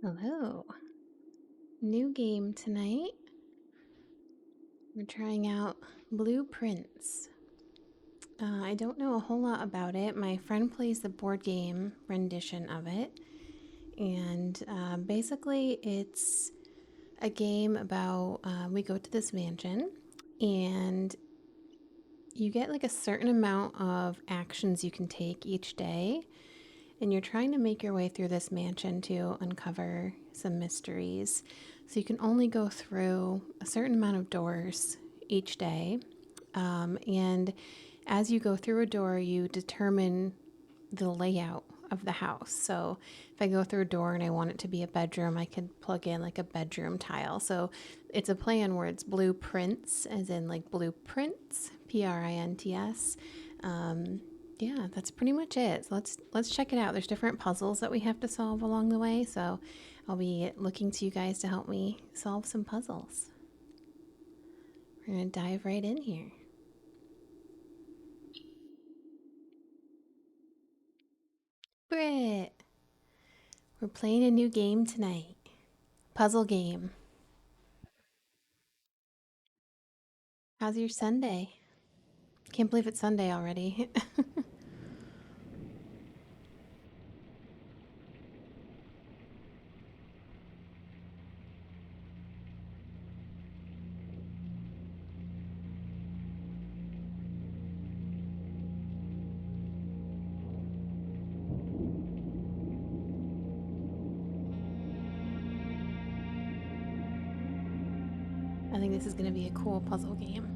Hello. New game tonight. We're trying out Blueprints. I don't know a whole lot about it. My friend plays the board game rendition of it. And basically, it's a game about we go to this mansion and you get like a certain amount of actions you can take each day. And you're trying to make your way through this mansion to uncover some mysteries. So you can only go through a certain amount of doors each day. And as you go through a door, you determine the layout of the house. So if I go through a door and I want it to be a bedroom, I could plug in like a bedroom tile. So it's a play on words, blueprints, as in like blueprints, Prints. Yeah, that's pretty much it. So let's check it out. There's different puzzles that we have to solve along the way, so I'll be looking to you guys to help me solve some puzzles. We're gonna dive right in here. Britt, we're playing a new game tonight. Puzzle game. How's your Sunday? Can't believe it's Sunday already. I think this is gonna be a cool puzzle game.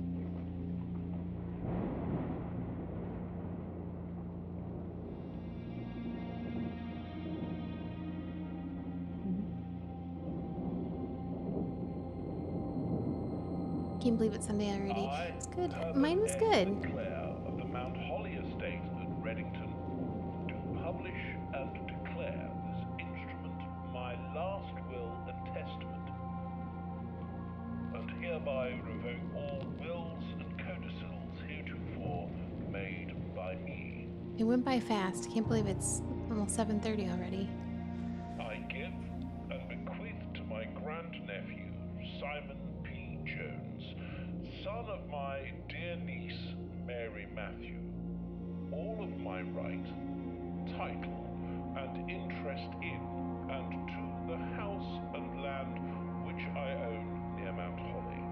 Can't believe it's Sunday already. It's good. Mine was good. Clare of the Mount Holly estate at Reddington, do publish and declare this instrument my last will and testament, and hereby revoke all wills and codicils heretofore made by me. It went by fast. Can't believe it's almost 7:30 already. I give and bequeath to my grandnephew, Simon P. Jones, son of my dear niece, Mary Matthew, all of my right, title, and interest in and to the house and land which I own near Mount Holly.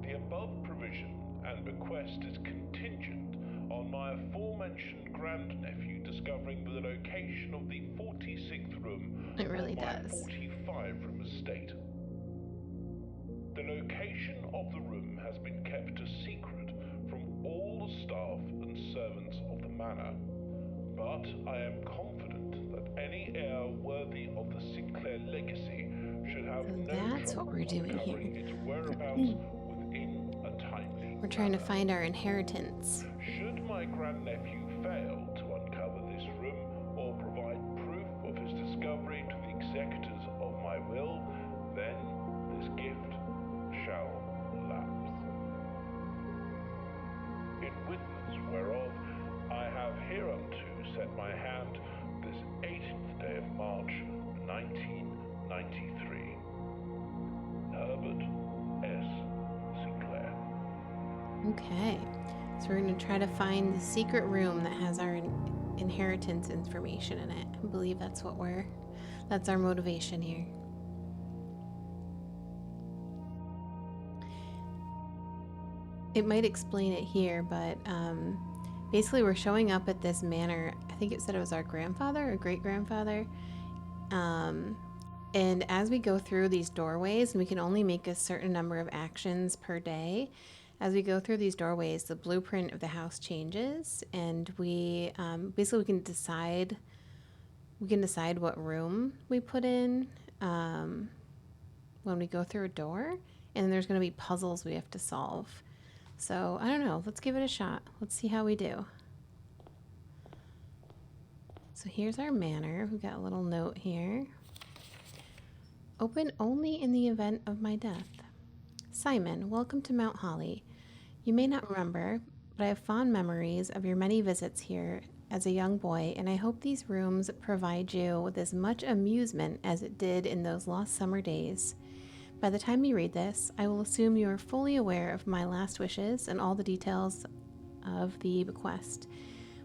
The above provision and bequest is contingent on my aforementioned grandnephew discovering the location of the 46th room It really of my does. 45-room estate. The location of the room has been kept a secret from all the staff and servants of the manor, but I am confident that any heir worthy of the Sinclair legacy should have So no that's what trouble we're doing here. uncovering its whereabouts within a timely We're trying to manner. find our inheritance. Should my grandnephew fail to uncover this room or provide proof of his discovery to the executors of my will, then this gift shall lapse. In witness whereof I have hereunto set my hand this 18th day of March, 1993. Herbert S. Sinclair. Okay, so we're going to try to find the secret room that has our inheritance information in it. I believe that's our motivation here. It might explain it here, but basically we're showing up at this manor. I think it said it was our grandfather or great grandfather. And as we go through these doorways, and we can only make a certain number of actions per day, as we go through these doorways, the blueprint of the house changes, and we basically we can decide what room we put in when we go through a door, and there's going to be puzzles we have to solve. So I don't know. Let's give it a shot. Let's see how we do. So here's our manor. We've got a little note here. Open only in the event of my death. Simon, welcome to Mount Holly. You may not remember, but I have fond memories of your many visits here as a young boy, and I hope these rooms provide you with as much amusement as it did in those lost summer days. By the time you read this, I will assume you are fully aware of my last wishes and all the details of the bequest.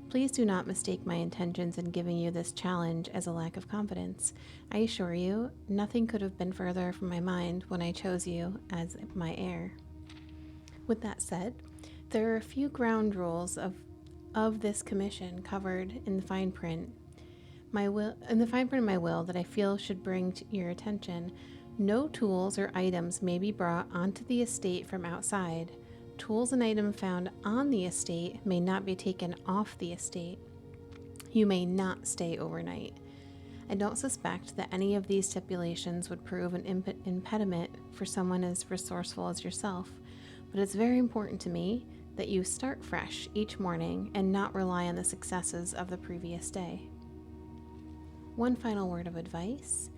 Please do not mistake my intentions in giving you this challenge as a lack of confidence. I assure you, nothing could have been further from my mind when I chose you as my heir. With that said, there are a few ground rules of this commission covered in the fine print. In the fine print of my will that I feel should bring to your attention. No tools or items may be brought onto the estate from outside. Tools and items found on the estate may not be taken off the estate. You may not stay overnight. I don't suspect that any of these stipulations would prove an impediment for someone as resourceful as yourself, but it's very important to me that you start fresh each morning and not rely on the successes of the previous day. One final word of advice.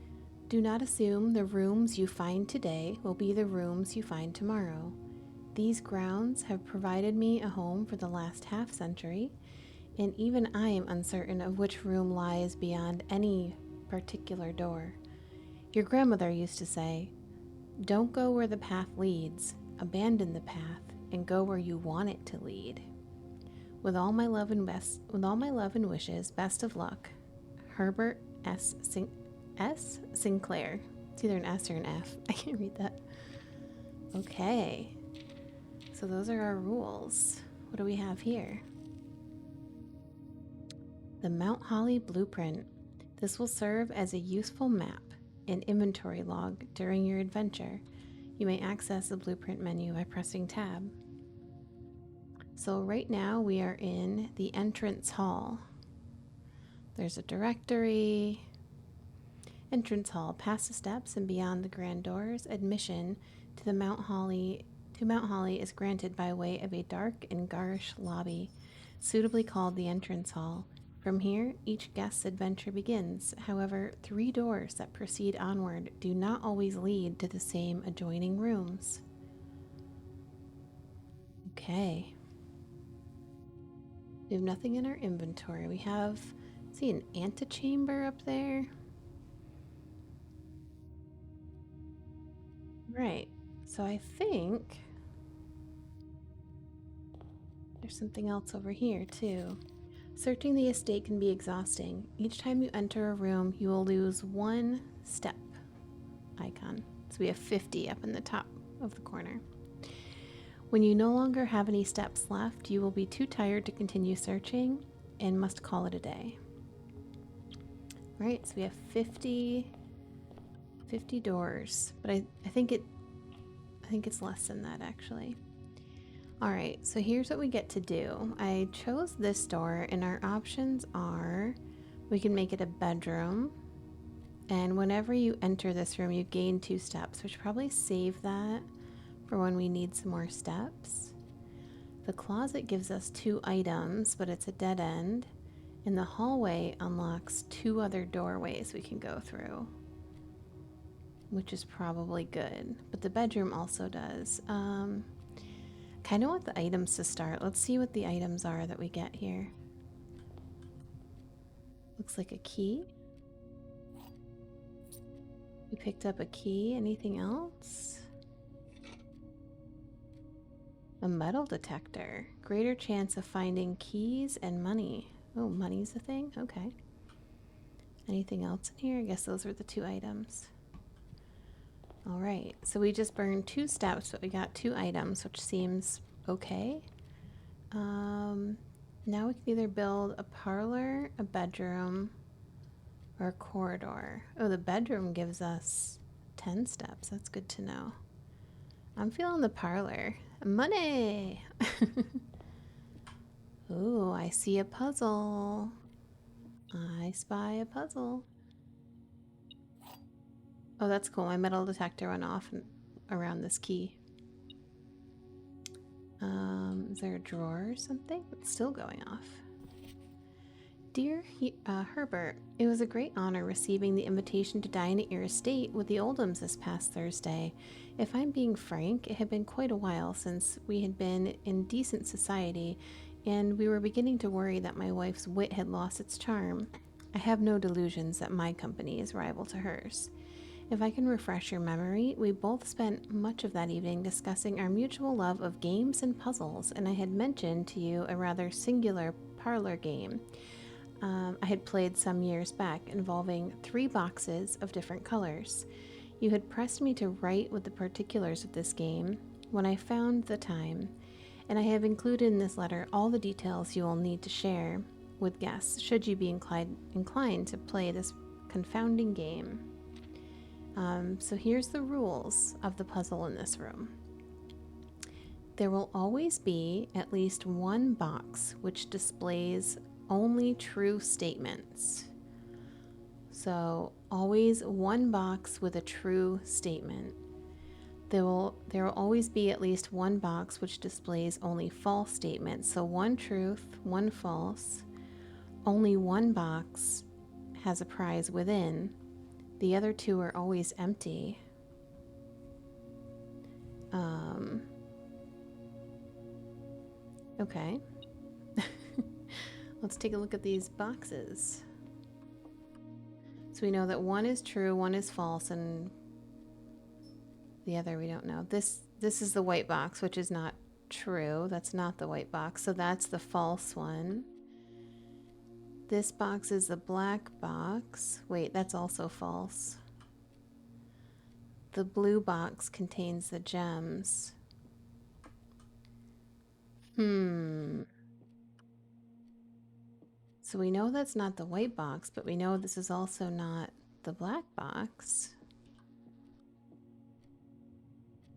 Do not assume the rooms you find today will be the rooms you find tomorrow. These grounds have provided me a home for the last half century, and even I am uncertain of which room lies beyond any particular door. Your grandmother used to say, "Don't go where the path leads, abandon the path, and go where you want it to lead." With all my love and wishes, best of luck. Herbert S. Sinclair. It's either an S or an F. I can't read that. Okay. So those are our rules. What do we have here? The Mount Holly Blueprint. This will serve as a useful map and inventory log during your adventure. You may access the blueprint menu by pressing tab. So right now we are in the entrance hall. There's a directory. Entrance hall, past the steps and beyond the grand doors. Admission to Mount Holly is granted by way of a dark and garish lobby, suitably called the entrance hall. From here, each guest's adventure begins. However, 3 doors that proceed onward do not always lead to the same adjoining rooms. Okay. We have nothing in our inventory. We have, see, an antechamber up there. Right. So I think there's something else over here too. Searching the estate can be exhausting. Each time you enter a room, you will lose 1 step icon. So we have 50 up in the top of the corner. When you no longer have any steps left, you will be too tired to continue searching and must call it a day. Right, so we have 50 doors, but I think it's less than that actually. All right, so here's what we get to do. I chose this door, and our options are we can make it a bedroom, and whenever you enter this room, you gain 2 steps. We should probably save that for when we need some more steps. The closet gives us 2 items, but it's a dead end, and the hallway unlocks 2 other doorways we can go through, which is probably good, but the bedroom also does. Kind of want the items to start. Let's see what the items are that we get here. Looks like a key. We picked up a key. Anything else? A metal detector. Greater chance of finding keys and money. Oh, money's a thing? Okay. Anything else in here? I guess those were the 2 items. All right, so we just burned 2 steps, but we got 2 items, which seems okay. Now we can either build a parlor, a bedroom, or a corridor. Oh, the bedroom gives us 10 steps. That's good to know. I'm feeling the parlor. Money! Ooh, I see a puzzle. I spy a puzzle. Oh, that's cool. My metal detector went off around this key. Is there a drawer or something? It's still going off. Dear Herbert, it was a great honor receiving the invitation to dine at your estate with the Oldhams this past Thursday. If I'm being frank, it had been quite a while since we had been in decent society, and we were beginning to worry that my wife's wit had lost its charm. I have no delusions that my company is rival to hers. If I can refresh your memory, we both spent much of that evening discussing our mutual love of games and puzzles, and I had mentioned to you a rather singular parlor game I had played some years back involving 3 boxes of different colors. You had pressed me to write with the particulars of this game when I found the time, and I have included in this letter all the details you will need to share with guests should you be inclined to play this confounding game. So here's the rules of the puzzle in this room. There will always be at least one box which displays only true statements. So always one box with a true statement. There will always be at least one box which displays only false statements. So one truth, one false. Only one box has a prize within. The other 2 are always empty. Okay. Let's take a look at these boxes. So we know that one is true, one is false, and the other we don't know. This is the white box, which is not true. That's not the white box, so that's the false one. This box is the black box. Wait, that's also false. The blue box contains the gems. So we know that's not the white box, but we know this is also not the black box.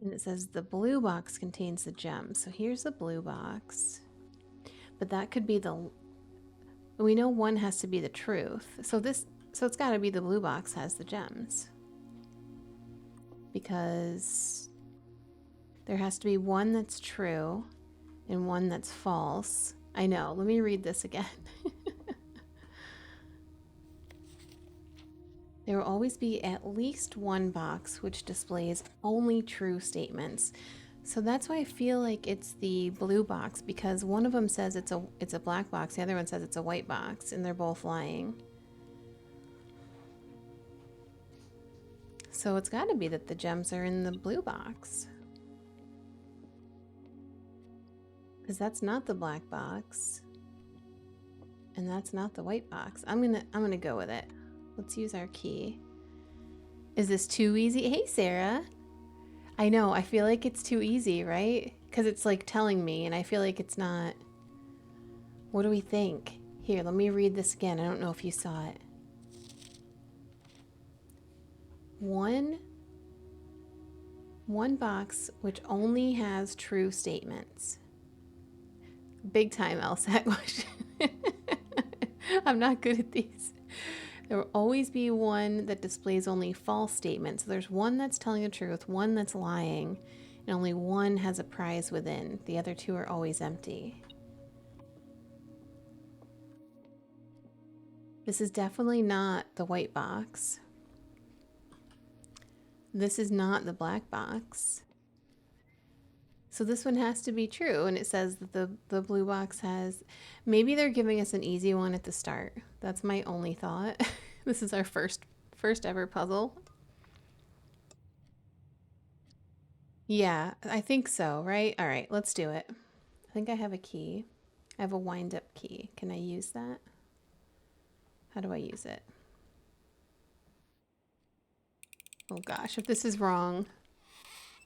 And it says the blue box contains the gems. So here's the blue box. But that could be we know one has to be the truth. So it's got to be the blue box has the gems. Because there has to be one that's true and one that's false. I know. Let me read this again. There will always be at least one box which displays only true statements. So that's why I feel like it's the blue box, because one of them says it's a black box, the other one says it's a white box, and they're both lying. So it's got to be that the gems are in the blue box, because that's not the black box, and that's not the white box. I'm gonna go with it. Let's use our key. Is this too easy? Hey, Sarah. I know, I feel like it's too easy, right? Because it's like telling me, and I feel like it's not. What do we think? Here, let me read this again. I don't know if you saw it. One box which only has true statements. Big time LSAT question. I'm not good at these. There will always be one that displays only false statements. So there's one that's telling the truth, one that's lying, and only one has a prize within. The other 2 are always empty. This is definitely not the white box. This is not the black box. So this one has to be true, and it says that the blue box has... Maybe they're giving us an easy one at the start. That's my only thought. This is our first ever puzzle. Yeah, I think so, right? All right, let's do it. I think I have a key. I have a wind-up key. Can I use that? How do I use it? Oh gosh, if this is wrong...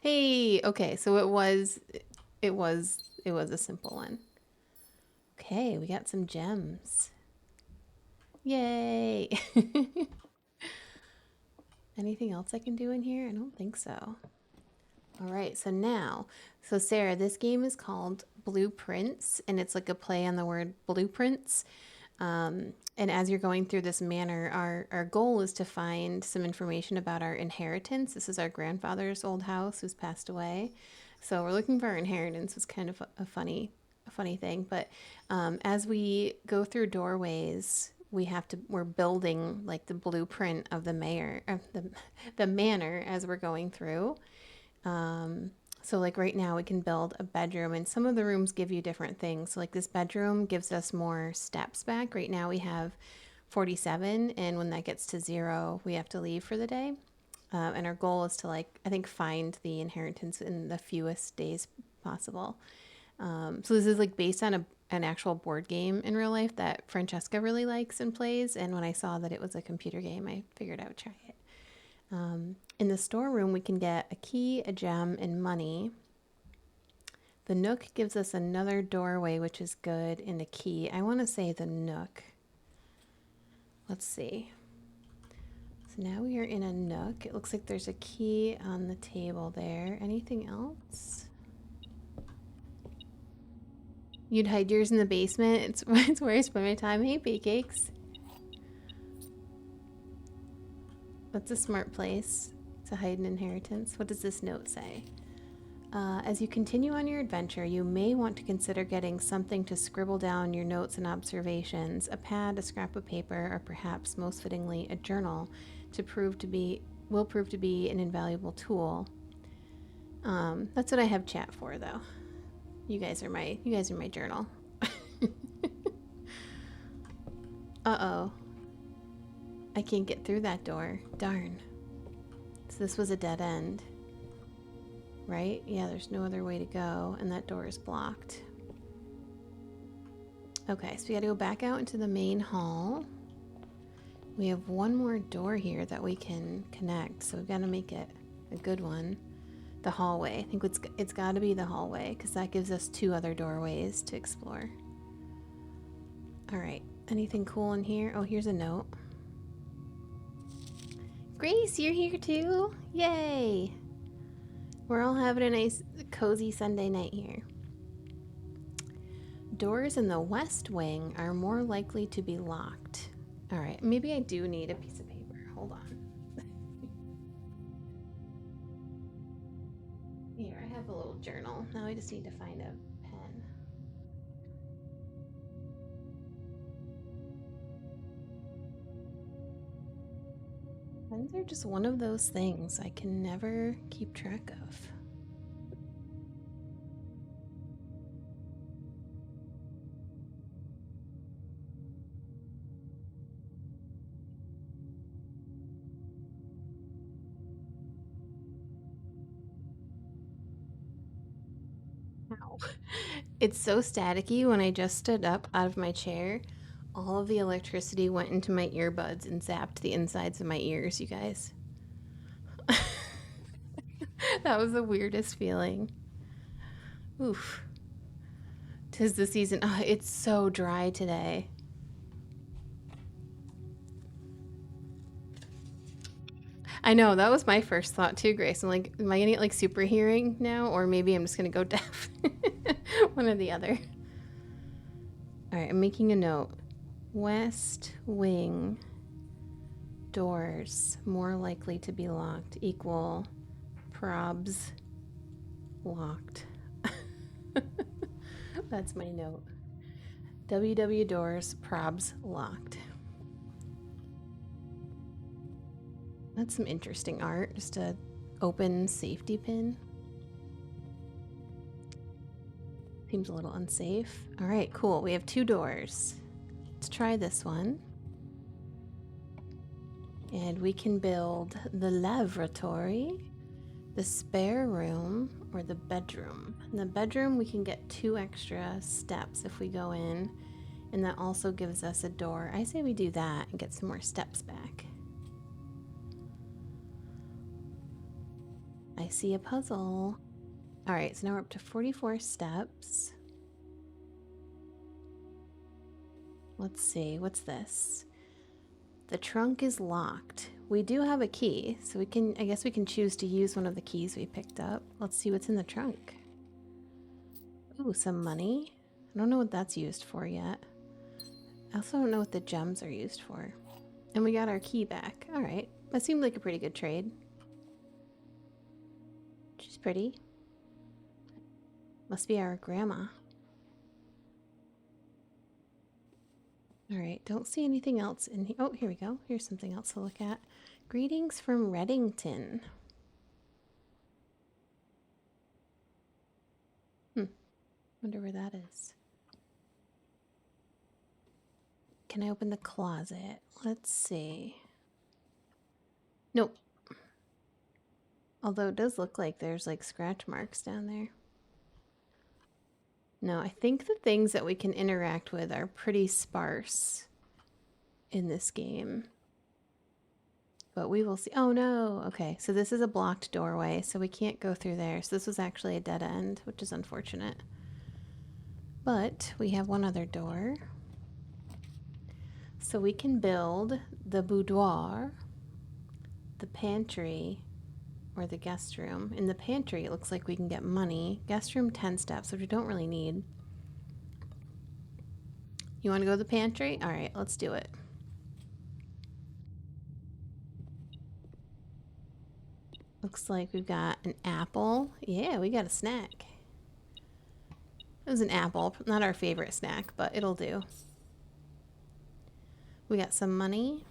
Hey, okay, so it was a simple one. Okay, we got some gems. Yay! Anything else I can do in here? I don't think so. All right, so Sarah, this game is called Blueprints, and it's like a play on the word blueprints. And as you're going through this manor, our goal is to find some information about our inheritance. This is our grandfather's old house who's passed away. So we're looking for our inheritance. It's kind of a funny thing. But as we go through doorways, we're building like the blueprint of the manor as we're going through. So like right now we can build a bedroom and some of the rooms give you different things. So like this bedroom gives us more steps back. Right now we have 47 and when that gets to 0, we have to leave for the day. And our goal is to like, I think, find the inheritance in the fewest days possible. So this is like based on an actual board game in real life that Francesca really likes and plays. And when I saw that it was a computer game, I figured I would try it. In the storeroom, we can get a key, a gem, and money. The Nook gives us another doorway, which is good, and a key. I want to say the Nook. Let's see. So now we are in a Nook. It looks like there's a key on the table there. Anything else? You'd hide yours in the basement. It's where I spend my time. Hey, Bakecakes. That's a smart place to hide an inheritance. What does this note say? As you continue on your adventure, you may want to consider getting something to scribble down your notes and observations, a pad, a scrap of paper, or perhaps, most fittingly, a journal will prove to be an invaluable tool. That's what I have chat for, though. You guys are my journal. Uh-oh. I can't get through that door. Darn. So this was a dead end. Right? Yeah, there's no other way to go, and that door is blocked. Okay, so we gotta go back out into the main hall. We have one more door here that we can connect, so we've gotta make it a good one. The hallway. I think it's gotta be the hallway, because that gives us 2 other doorways to explore. Alright, anything cool in here? Oh, here's a note. Grace, you're here too? Yay! We're all having a nice, cozy Sunday night here. Doors in the west wing are more likely to be locked. All right, maybe I do need a piece of paper. Hold on. Here, I have a little journal. Now I just need to find a pen. Pens are just one of those things I can never keep track of. Ow. It's so staticky. When I just stood up out of my chair, all of the electricity went into my earbuds and zapped the insides of my ears, you guys. That was the weirdest feeling. Oof. 'Tis the season. Oh, it's so dry today. I know, that was my first thought too, Grace. I'm like, am I gonna get like super hearing now? Or maybe I'm just gonna go deaf. One or the other. Alright, I'm making a note. West wing doors more likely to be locked equal probs locked. That's my note. WW doors probs locked. That's some interesting art. Just a open safety pin. Seems a little unsafe. All right, cool. We have 2 doors. Let's try this one. And we can build the lavatory, the spare room, or the bedroom. In the bedroom, we can get 2 extra steps if we go in, and that also gives us a door. I say we do that and get some more steps back. I see a puzzle. All right, so now we're up to 44 steps. Let's see, what's this? The trunk is locked. We do have a key, so I guess we can choose to use one of the keys we picked up. Let's see what's in the trunk. Ooh, some money. I don't know what that's used for yet. I also don't know what the gems are used for. And we got our key back. All right, that seemed like a pretty good trade. She's pretty. Must be our grandma. All right, don't see anything else in here. Oh, here we go. Here's something else to look at. Greetings from Reddington. Wonder where that is. Can I open the closet? Let's see. Nope. Although it does look like there's like scratch marks down there. No, I think the things that we can interact with are pretty sparse in this game. But we will see. Oh no. Okay, so this is a blocked doorway, so we can't go through there. So this was actually a dead end, which is unfortunate. But we have one other door. So we can build the boudoir, the pantry, or the guest room. In the pantry, it looks like we can get money. Guest room, 10 steps, which we don't really need. You want to go to the pantry? All right, let's do it. Looks like we've got an apple. Yeah, we got a snack. It was an apple. Not our favorite snack, but it'll do. We got some money.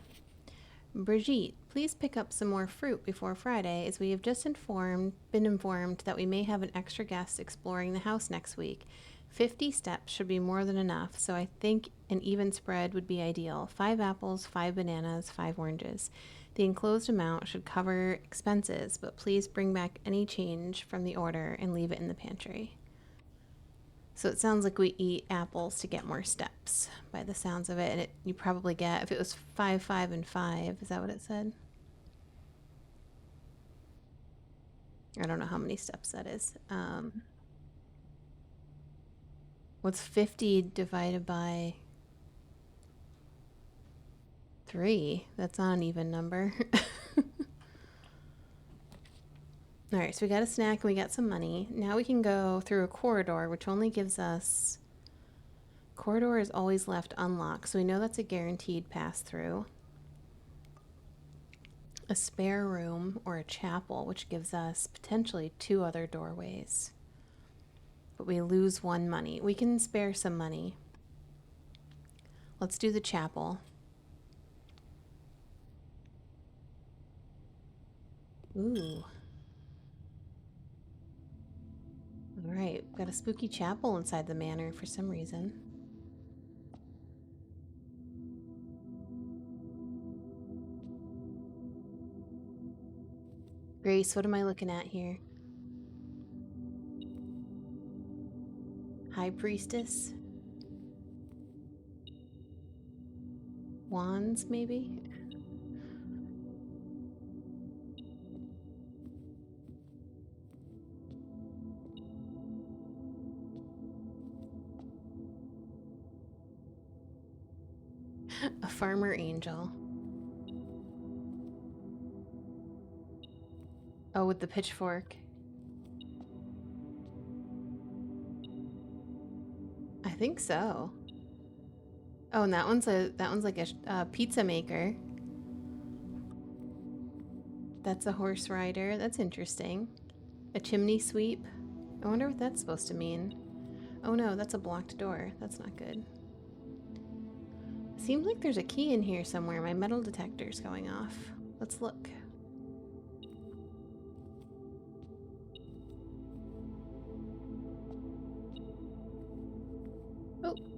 Brigitte, please pick up some more fruit before Friday, as we have just been informed that we may have an extra guest exploring the house next week. 50 steps should be more than enough, so I think an even spread would be ideal. 5 apples, 5 bananas, 5 oranges. The enclosed amount should cover expenses, but please bring back any change from the order and leave it in the pantry. So it sounds like we eat apples to get more steps by the sounds of it. And you probably get, if it was 5, 5, and 5, is that what it said? I don't know how many steps that is. What's 50 divided by 3? That's not an even number. All right, so we got a snack and we got some money. Now we can go through a corridor, which only gives us... Corridor is always left unlocked, so we know that's a guaranteed pass-through. A spare room or a chapel, which gives us potentially 2 other doorways. But we lose 1 money. We can spare some money. Let's do the chapel. Ooh. Alright, got a spooky chapel inside the manor for some reason. Grace, what am I looking at here? High Priestess? Wands, maybe? A farmer angel. Oh, with the pitchfork. I think so. Oh, and that one's like a pizza maker. That's a horse rider. That's interesting. A chimney sweep. I wonder what that's supposed to mean. Oh no, that's a blocked door. That's not good. Seems like there's a key in here somewhere. My metal detector's going off. Let's look.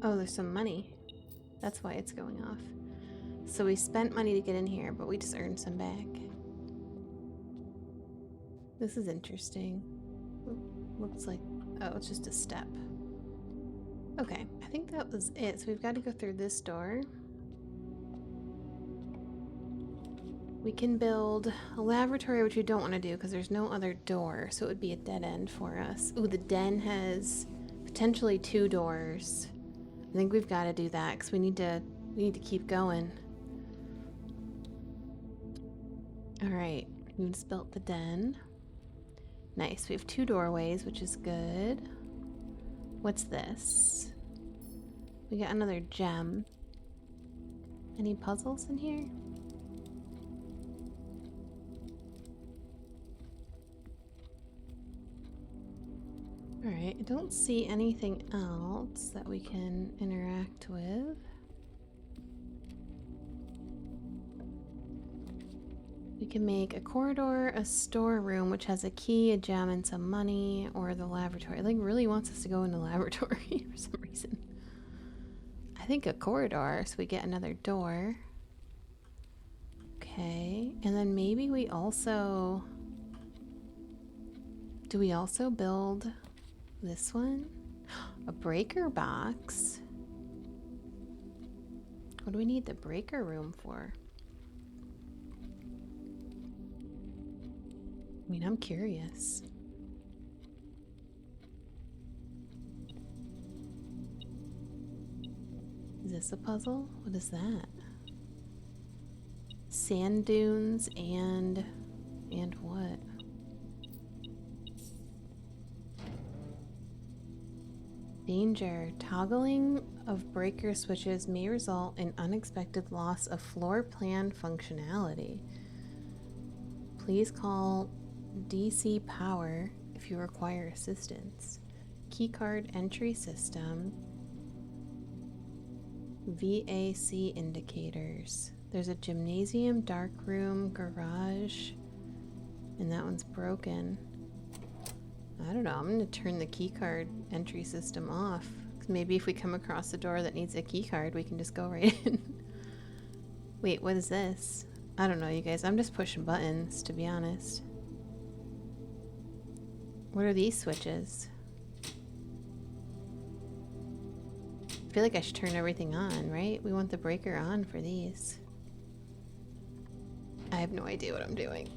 Oh, there's some money. That's why it's going off. So we spent money to get in here, but we just earned some back. This is interesting. Looks like... oh, it's just a step. Okay, I think that was it. So we've got to go through this door. We can build a laboratory, which we don't want to do because there's no other door, so it would be a dead end for us. Ooh, the den has potentially 2 doors. I think we've got to do that because we need to keep going. All right, we just built the den. Nice. We have 2 doorways, which is good. What's this? We got another gem. Any puzzles in here? Alright, I don't see anything else that we can interact with. We We can make a corridor, a storeroom, which has a key, a gem, and some money, or the laboratory. Like, really wants us to go in the laboratory for some reason. I think a corridor, so we get another door. Okay, and then maybe we also... Do we also build this one? A breaker box? What do we need the breaker room for? I mean, I'm curious. Is this a puzzle? What is that? Sand dunes and what? Danger. Toggling of breaker switches may result in unexpected loss of floor plan functionality. Please call DC Power if you require assistance. Keycard entry system. VAC indicators. There's a gymnasium, dark room, garage, and that one's broken. I don't know, I'm gonna turn the keycard entry system off. 'Cause maybe if we come across a door that needs a keycard, we can just go right in. Wait, what is this? I don't know, you guys. I'm just pushing buttons, to be honest. What are these switches? I feel like I should turn everything on, right? We want the breaker on for these. I have no idea what I'm doing.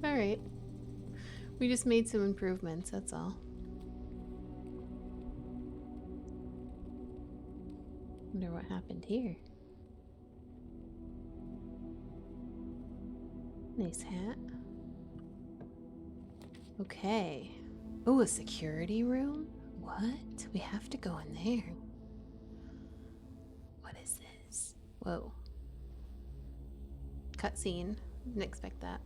Alright. We just made some improvements, that's all. Wonder what happened here. Nice hat. Okay. Oh, a security room? What? We have to go in there. What is this? Whoa. Cutscene. Didn't expect that.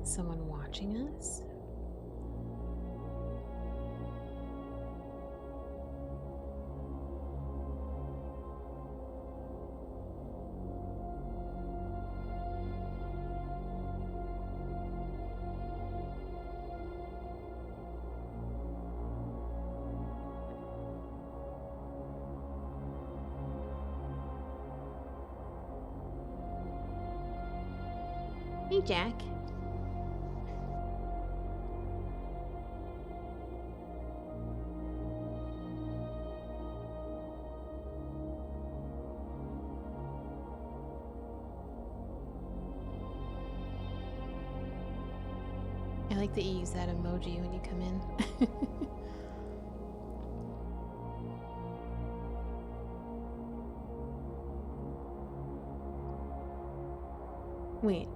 Someone watching us? Hey, Jack. I like that you use that emoji when you come in. Wait,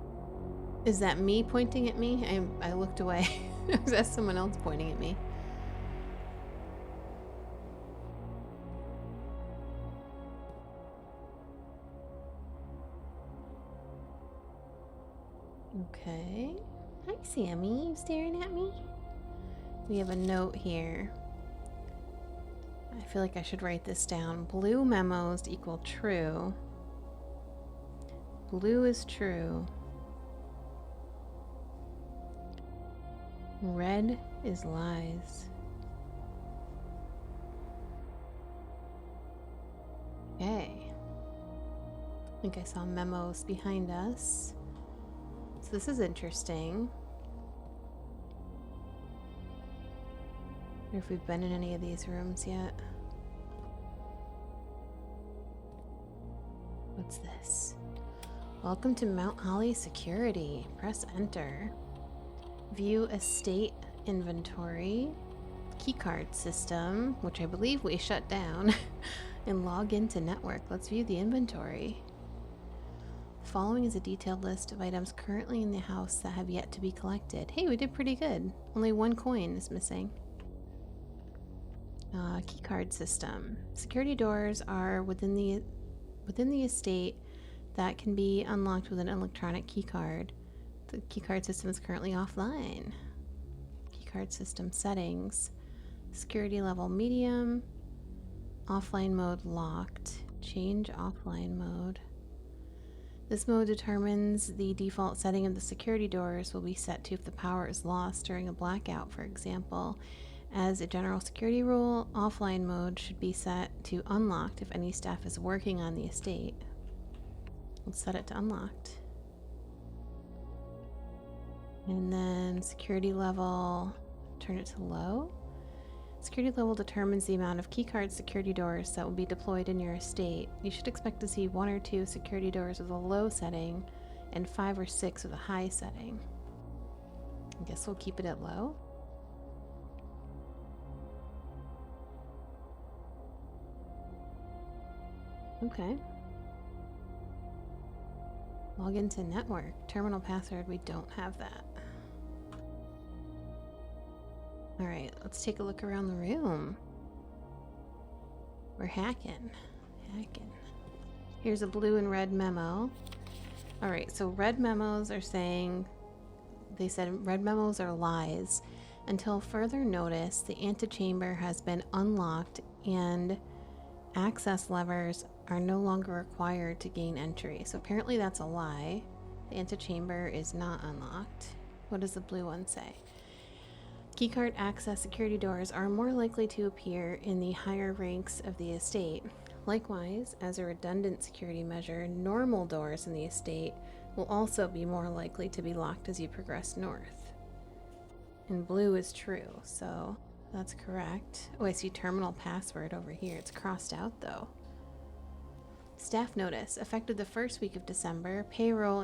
is that me pointing at me? I looked away. Is that someone else pointing at me? Okay. Hi, Sammy. You staring at me? We have a note here. I feel like I should write this down. Blue memos equal true. Blue is true. Red is lies. Okay. I think I saw memos behind us. So this is interesting. I wonder if we've been in any of these rooms yet. What's this? Welcome to Mount Holly Security. Press enter. View estate inventory. Keycard system, which I believe we shut down. And log into network. Let's view the inventory. Following is a detailed list of items currently in the house that have yet to be collected. Hey, we did pretty good. Only one coin is missing. Keycard system. Security doors are within the estate that can be unlocked with an electronic keycard. The keycard system is currently offline. Keycard system settings. Security level medium. Offline mode locked. Change offline mode. This mode determines the default setting of the security doors will be set to if the power is lost during a blackout, for example. As a general security rule, offline mode should be set to unlocked if any staff is working on the estate. Let's set it to unlocked. And then security level, turn it to low. Security level determines the amount of keycard security doors that will be deployed in your estate. You should expect to see 1 or 2 security doors with a low setting and 5 or 6 with a high setting. I guess we'll keep it at low. Okay. Log into network. Terminal password, we don't have that. Alright, let's take a look around the room. We're hacking. Here's a blue and red memo. Alright, so red memos are saying, they said red memos are lies. Until further notice, the antechamber has been unlocked and access levers are no longer required to gain entry. So apparently that's a lie. The antechamber is not unlocked. What does the blue one say? Keycard access security doors are more likely to appear in the higher ranks of the estate. Likewise, as a redundant security measure, normal doors in the estate will also be more likely to be locked as you progress north. And blue is true, so that's correct. Oh, I see terminal password over here. It's crossed out though. Staff notice, effective the first week of December, payroll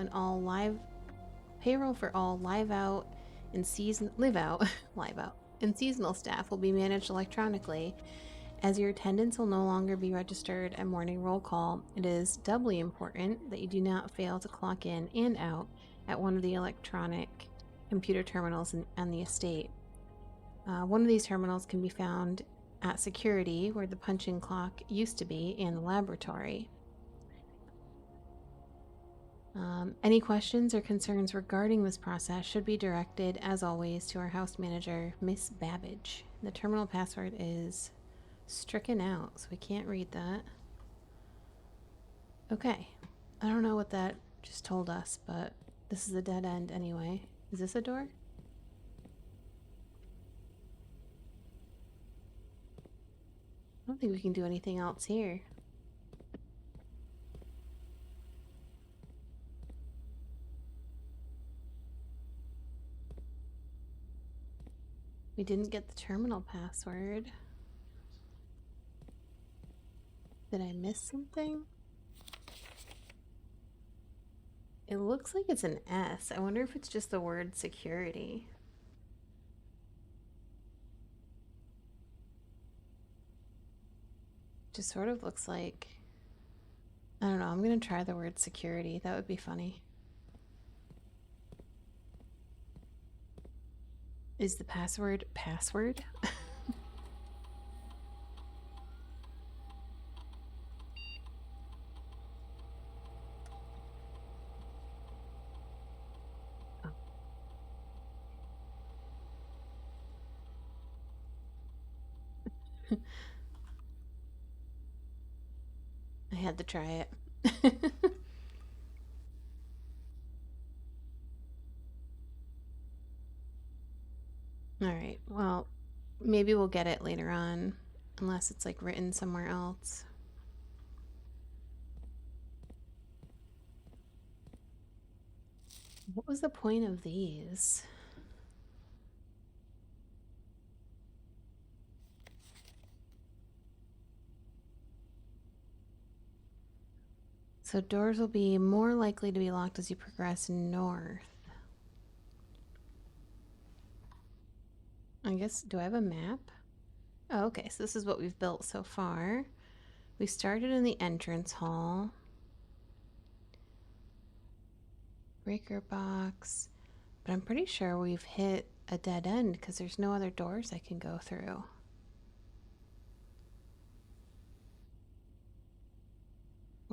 for all live out and seasonal staff will be managed electronically. As your attendance will no longer be registered at morning roll call, it is doubly important that you do not fail to clock in and out at one of the electronic computer terminals on the estate. One of these terminals can be found at security, where the punching clock used to be, and the laboratory. Any questions or concerns regarding this process should be directed, as always, to our house manager, Miss Babbage. The terminal password is stricken out, so we can't read that. Okay. I don't know what that just told us, but this is a dead end anyway. Is this a door? I don't think we can do anything else here. We didn't get the terminal password. Did I miss something? It looks like it's an S. I wonder if it's just the word security. Just sort of looks like... I don't know, I'm gonna try the word security. That would be funny. Is the password password? I had to try it. Alright, well, maybe we'll get it later on, unless it's like written somewhere else. What was the point of these? So doors will be more likely to be locked as you progress north. I guess, do I have a map? Oh, okay, so this is what we've built so far. We started in the entrance hall. Breaker box. But I'm pretty sure we've hit a dead end because there's no other doors I can go through.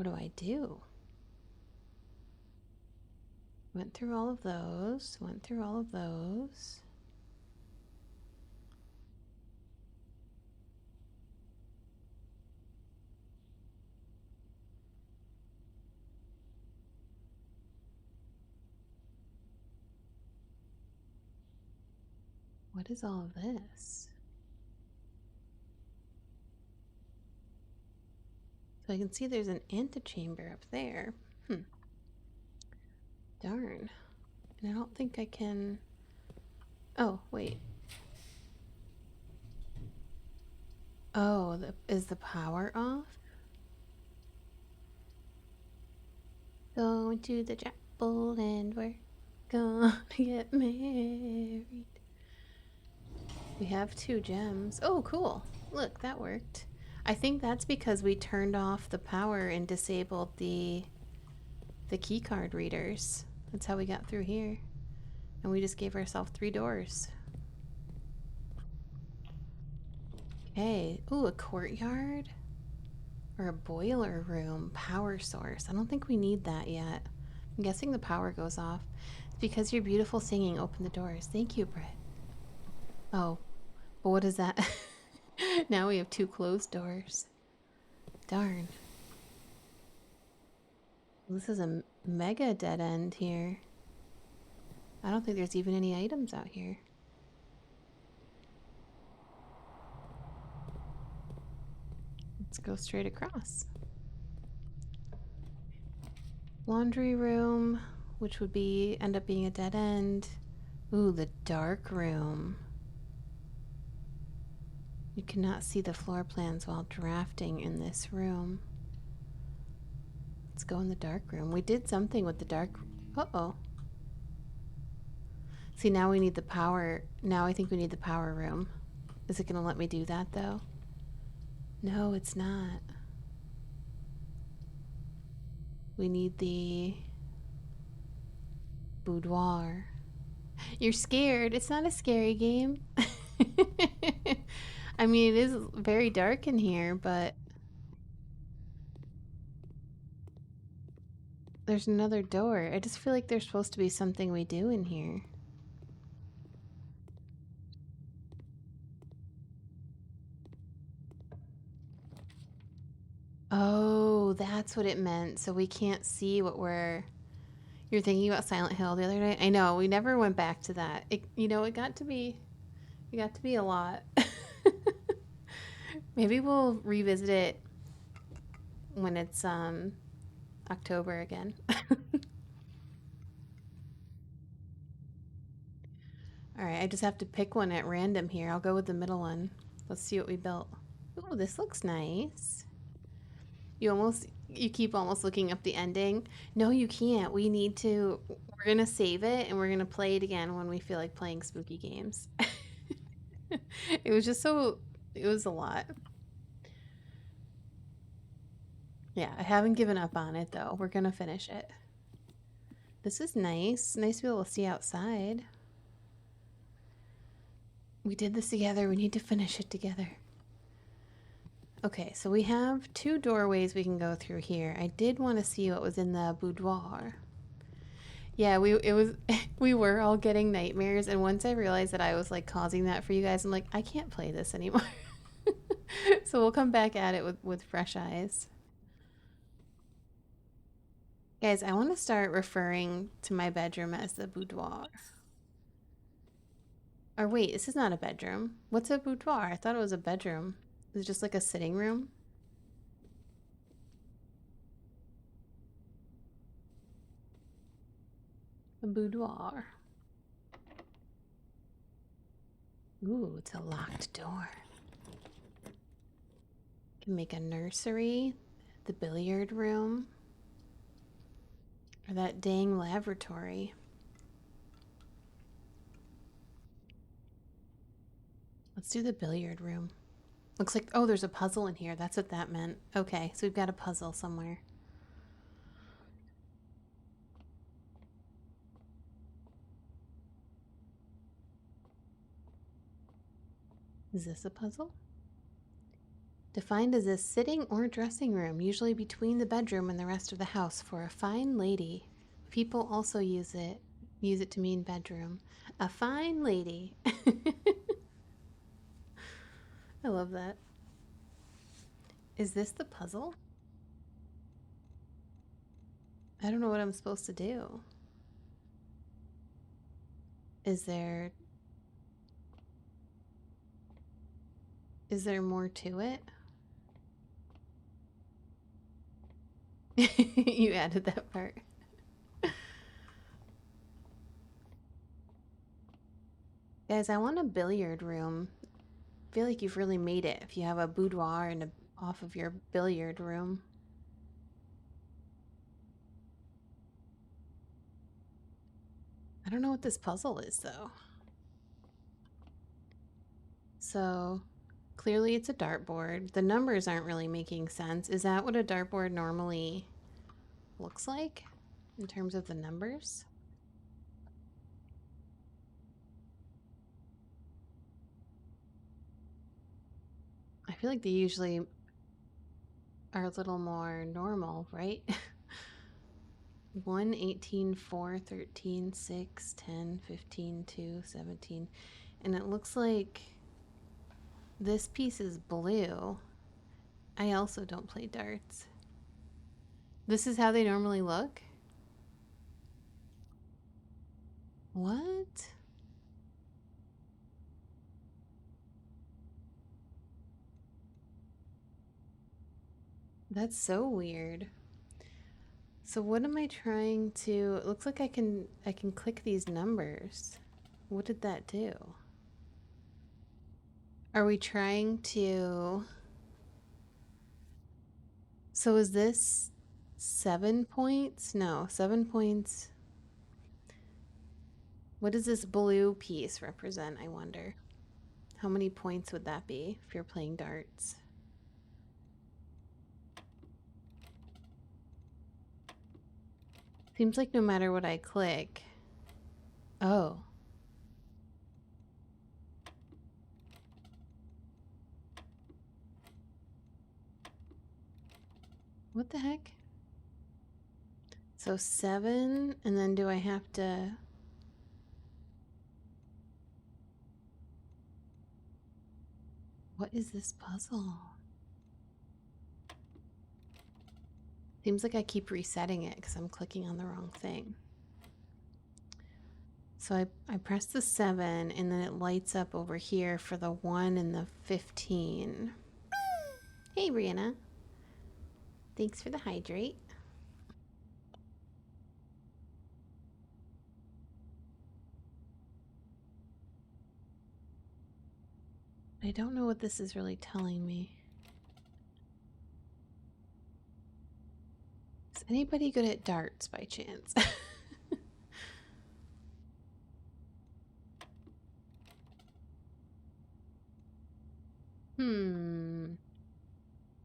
What do I do? Went through all of those. Went through all of those. What is all of this? So I can see there's an antechamber up there. Darn. And I don't think I can... Oh, wait. Oh, is the power off? Going to the chapel and we're gonna get married. We have 2 gems. Oh, cool. Look, that worked. I think that's because we turned off the power and disabled the key card readers. That's how we got through here. And we just gave ourselves 3 doors. Okay. Ooh, a courtyard? Or a boiler room. Power source. I don't think we need that yet. I'm guessing the power goes off. It's because your beautiful singing opened the doors. Thank you, Britt. Oh. But what is that? Now we have 2 closed doors. Darn. This is a mega dead end here. I don't think there's even any items out here. Let's go straight across. Laundry room, which would end up being a dead end. Ooh, the dark room. You cannot see the floor plans while drafting in this room. Let's go in the dark room. We did something with the dark... Uh-oh. See, now we need the power. Now I think we need the power room. Is it going to let me do that, though? No, it's not. We need the boudoir. You're scared. It's not a scary game. I mean, it is very dark in here, but... There's another door. I just feel like there's supposed to be something we do in here. Oh, that's what it meant. So we can't see what we're... You're thinking about Silent Hill the other night? I know, we never went back to that. It got to be a lot. Maybe we'll revisit it when it's October again. Alright, I just have to pick one at random here. I'll go with the middle one. Let's see what we built. Ooh, this looks nice. You keep almost looking up the ending. No, you can't. We're gonna save it and we're gonna play it again when we feel like playing spooky games. It was a lot. Yeah, I haven't given up on it though. We're gonna finish it. This is nice. Nice to be able to see outside. We did this together. We need to finish it together. Okay, so we have 2 doorways we can go through here. I did want to see what was in the boudoir. Yeah, we were all getting nightmares, and once I realized that I was like causing that for you guys, I'm like, I can't play this anymore. So we'll come back at it with fresh eyes. Guys, I want to start referring to my bedroom as the boudoir. Or wait, this is not a bedroom. What's a boudoir? I thought it was a bedroom. It's just like a sitting room. A boudoir. Ooh, it's a locked door. Can make a nursery, the billiard room, or that dang laboratory. Let's do the billiard room. Looks like, oh, there's a puzzle in here. That's what that meant. Okay, so we've got a puzzle somewhere. Is this a puzzle? Defined as a sitting or dressing room, usually between the bedroom and the rest of the house for a fine lady. People also use it to mean bedroom. A fine lady. I love that. Is this the puzzle? I don't know what I'm supposed to do. Is there more to it? You added that part. Guys, I want a billiard room. I feel like you've really made it if you have a boudoir and off of your billiard room. I don't know what this puzzle is though. So clearly it's a dartboard. The numbers aren't really making sense. Is that what a dartboard normally looks like in terms of the numbers? I feel like they usually are a little more normal, right? 1, 18, 4, 13, 6, 10, 15, 2, 17. And it looks like this piece is blue. I also don't play darts. This is how they normally look? What? That's so weird. So what am I trying to... It looks like I can click these numbers. What did that do? Are we trying to... So is this 7 points? No, 7 points. What does this blue piece represent, I wonder? How many points would that be if you're playing darts? Seems like no matter what I click... Oh. What the heck? So 7, and then do I have to... What is this puzzle? Seems like I keep resetting it because I'm clicking on the wrong thing. So I press the 7 and then it lights up over here for the 1 and the 15. Hey, Brianna. Thanks for the hydrate. I don't know what this is really telling me. Is anybody good at darts by chance?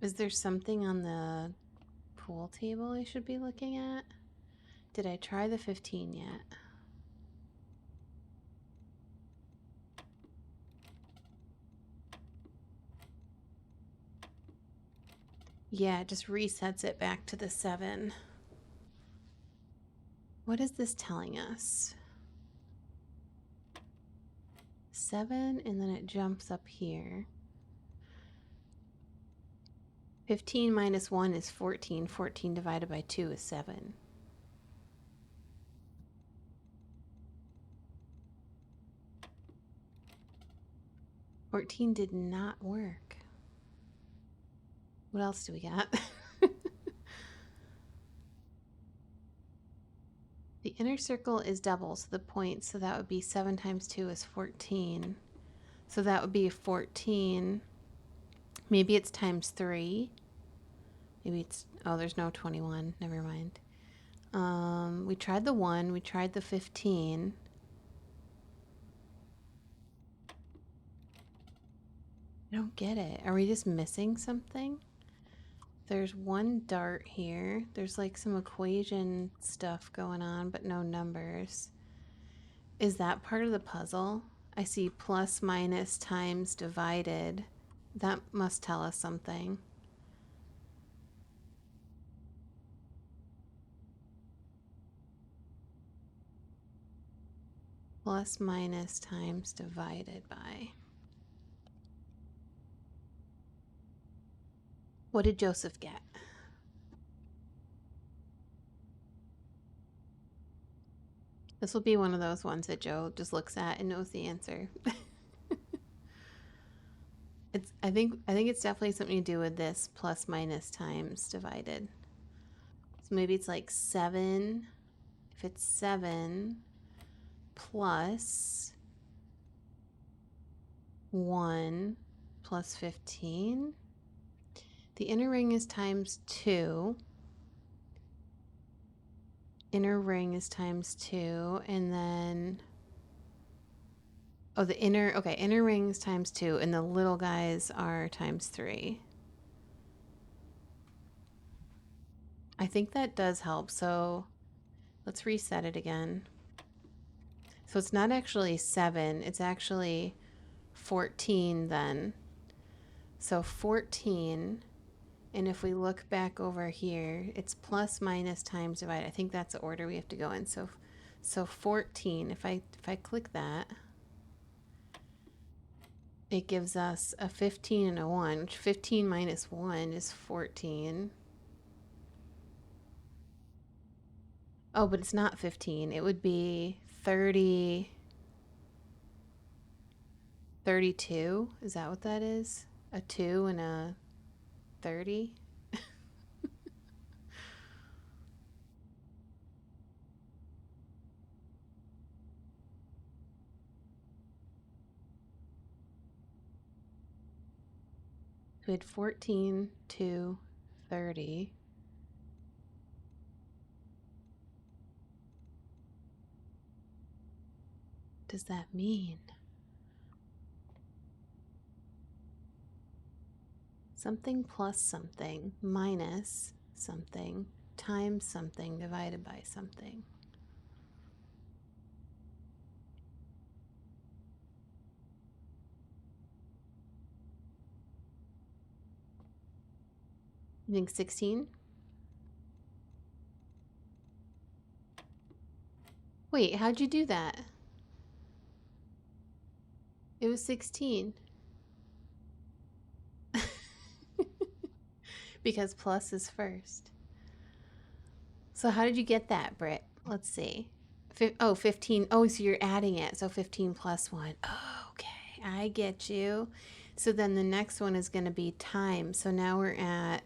Is there something on the pool table I should be looking at? Did I try the 15 yet? Yeah, it just resets it back to the 7. What is this telling us? 7, and then it jumps up here. 15 minus 1 is 14. 14 divided by 2 is 7. $14 did not work. What else do we got? The inner circle is double, so the point, so that would be 7 times 2 is 14. So that would be 14. Maybe it's times 3. Maybe it's, oh, there's no 21. Never mind. We tried the 1. We tried the 15. I don't get it. Are we just missing something? There's one dart here. There's like some equation stuff going on, but no numbers. Is that part of the puzzle? I see plus, minus, times, divided. That must tell us something. Plus minus times divided by. What did Joseph get? This will be one of those ones that Joe just looks at and knows the answer. I think it's definitely something to do with this plus minus times divided. So maybe it's like 7. If it's 7 plus 1 plus 15. The inner ring is times 2. Inner ring is times 2, and then the inner ring is times 2, and the little guys are times 3. I think that does help. So let's reset it again. So it's not actually 7, it's actually 14 then. So 14, and if we look back over here, it's plus minus times divided. I think that's the order we have to go in. So 14, if I click that, it gives us a 15 and a 1, which 15 minus 1 is 14. Oh, but it's not 15. It would be 30. 32. Is that what that is? A 2 and a 30? We had 14, 2, 30. Does that mean something plus something minus something times something divided by something? You think 16? Wait, how'd you do that? It was 16. Because plus is first. So how did you get that, Britt? Let's see. 15. Oh, so you're adding it. So 15 plus 1. Oh, okay. I get you. So then the next one is going to be time. So now we're at.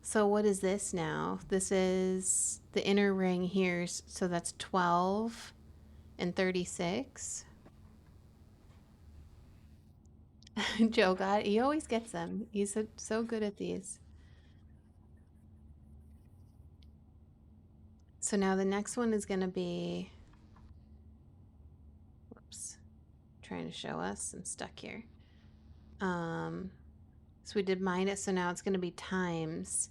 So what is this now? This is the inner ring here. So that's 12 and 36. Joe got it. He always gets them. He's so good at these. So now the next one is going to be. Whoops. Trying to show us. I'm stuck here. So we did minus, so now it's going to be times.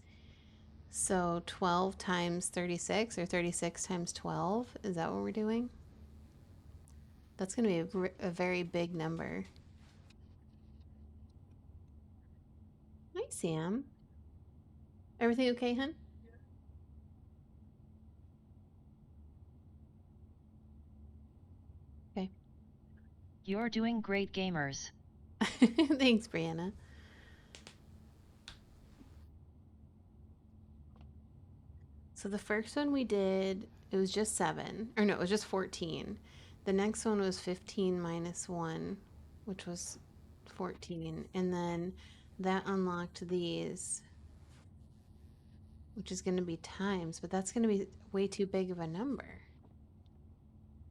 So 12 times 36, or 36 times 12. Is that what we're doing? That's going to be a very big number. Hi, Sam. Everything okay, hun? Okay. You're doing great, gamers. Thanks, Brianna. So the first one we did, it was just 7. Or no, it was just 14. The next one was 15 minus 1, which was 14. And then that unlocked these, which is going to be times, but that's going to be way too big of a number.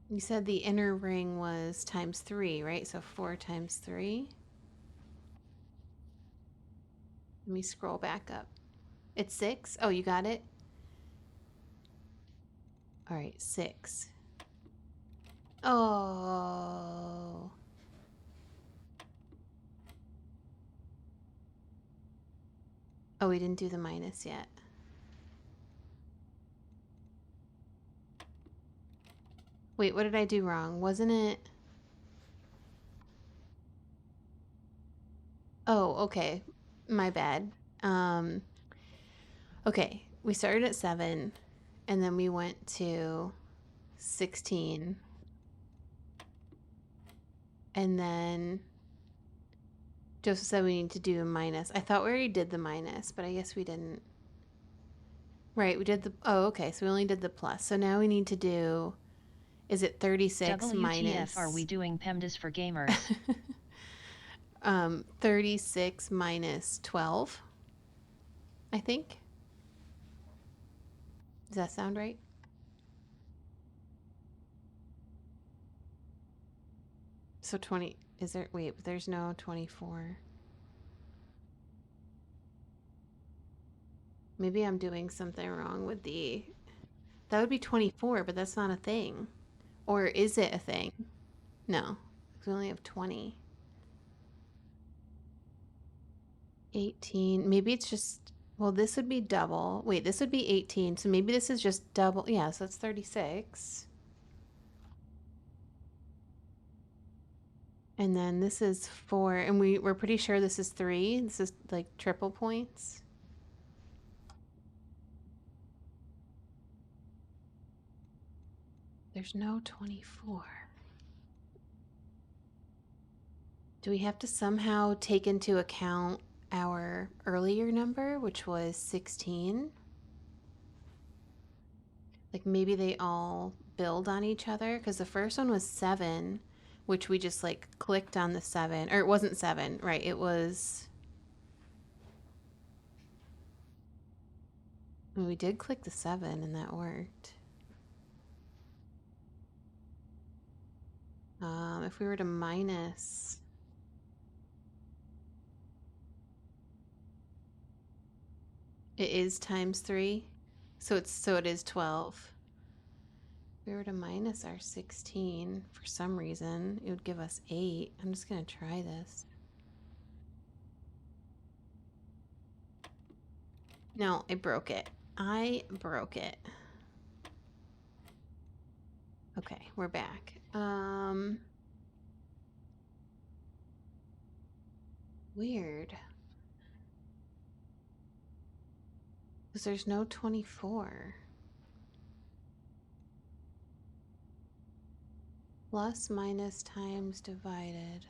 You said the inner ring was times 3, right? So 4 times 3. Let me scroll back up. It's 6. Oh, you got it? All right, 6. Oh. Oh, we didn't do the minus yet. Wait, what did I do wrong? Wasn't it? Oh, okay. My bad. Um, okay. We started at 7 and then we went to 16 and then Joseph said we need to do a minus. I thought we already did the minus, but I guess we didn't. Right, we did the. Oh, okay. So we only did the plus. So now we need to do. Is it 36 WTF are we minus. doing PEMDAS for gamers? 36 minus 12, I think. Does that sound right? So 20. Is there. Wait, but there's no 24. Maybe I'm doing something wrong with the. That would be 24, but that's not a thing. Or is it a thing? No. We only have 20. 18. Maybe it's just. Well, this would be double. Wait, this would be 18. So maybe this is just double. Yeah, so it's 36. And then this is 4. And we're pretty sure this is 3. This is like triple points. There's no 24. Do we have to somehow take into account our earlier number, which was 16? Like maybe they all build on each other? Because the first one was 7, which we just like clicked on the 7. Or it wasn't 7, right? It was. We did click the 7 and that worked. If we were to minus. It is times 3. So it is 12. If we were to minus our 16 for some reason, it would give us 8. I'm just going to try this. No, I broke it. I broke it. Okay, we're back. Weird. Because there's no 24. Plus, minus, times, divided.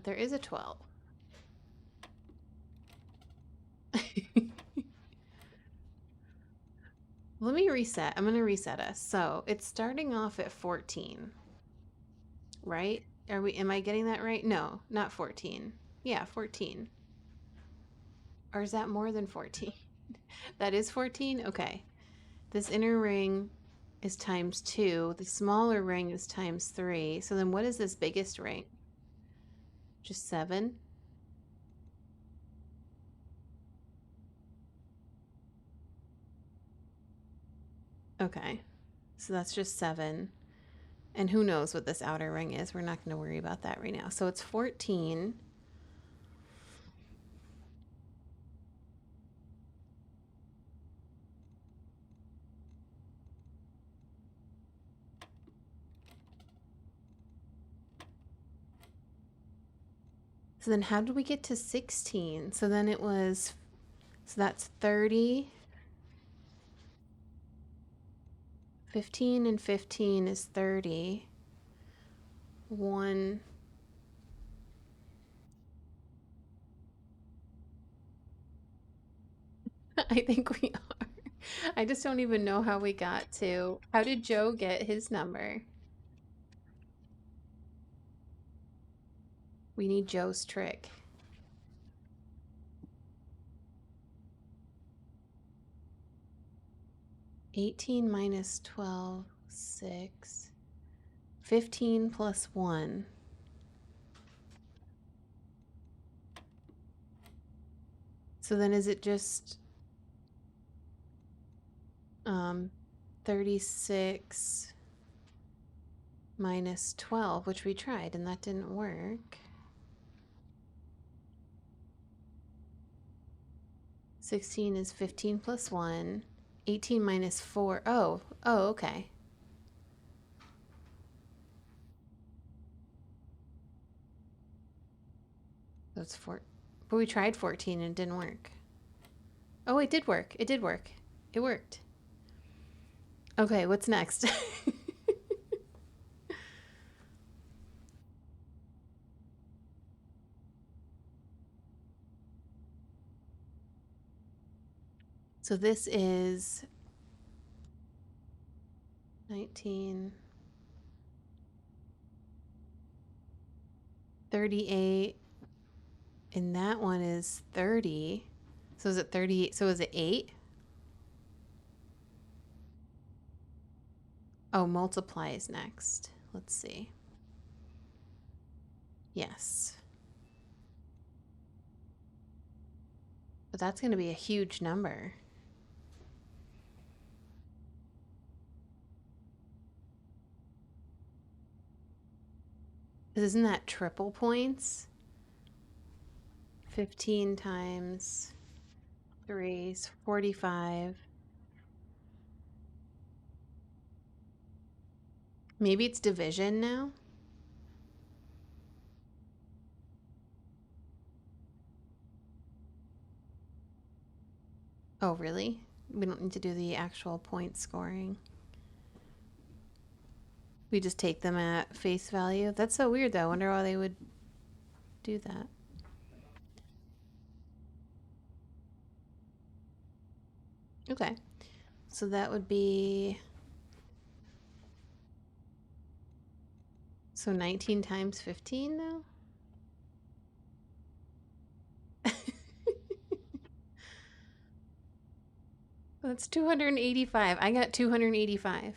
There is a 12. Let me reset. I'm going to reset us. So it's starting off at 14, right? Am I getting that right? No, not 14. Yeah, 14. Or is that more than 14? That is 14? Okay. This inner ring is times 2. The smaller ring is times 3. So then what is this biggest ring? Just 7? Okay. So that's just 7. And who knows what this outer ring is? We're not going to worry about that right now. So it's 14. So then how did we get to 16? So then it was, so that's 30. 15 and 15 is 30. 1. I think we are. I just don't even know how we got to. How did Joe get his number? We need Joe's trick. (18 minus 12, 6). 15 plus 1. So then is it just 36 minus 12, which we tried and that didn't work. 16 is 15 plus 1. 18 minus 4. Oh, okay. That's 4. But we tried 14 and it didn't work. Oh, it did work. It did work. It worked. Okay, what's next? So this is 19, 38, and that one is 30. So is it 38? So is it 8? Oh, multiply is next. Let's see. Yes. But that's going to be a huge number. Isn't that triple points? 15 times 3 is 45. Maybe it's division now? Oh, really? We don't need to do the actual point scoring. We just take them at face value. That's so weird, though. I wonder why they would do that. Okay. So that would be... So 19 times 15 now? That's 285. I got 285.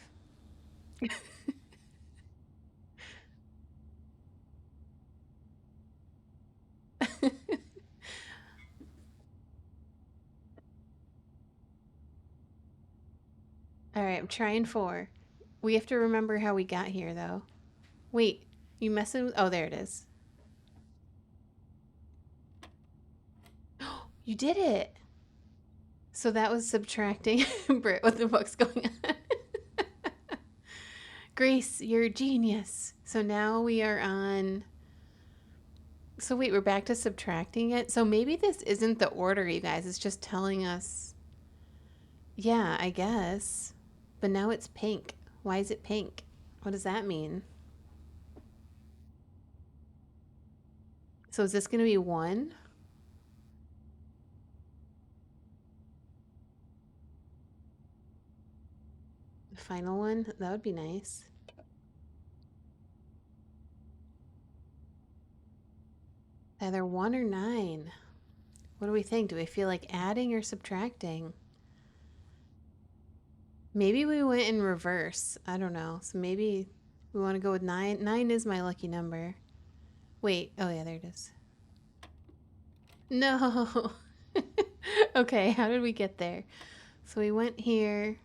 All right, I'm trying 4. We have to remember how we got here, though. Wait, you messing with... Oh, there it is. You did it! So that was subtracting. Britt, what the fuck's going on? Grace, you're a genius. So now we are on... So wait, we're back to subtracting it? So maybe this isn't the order, you guys. It's just telling us... Yeah, I guess. But now it's pink. Why is it pink? What does that mean? So is this going to be 1? The final one? That would be nice. Either 1 or 9. What do we think? Do we feel like adding or subtracting? Maybe we went in reverse. I don't know. So maybe we want to go with 9. 9 is my lucky number. Wait. Oh, yeah, there it is. No. Okay, how did we get there? So we went here.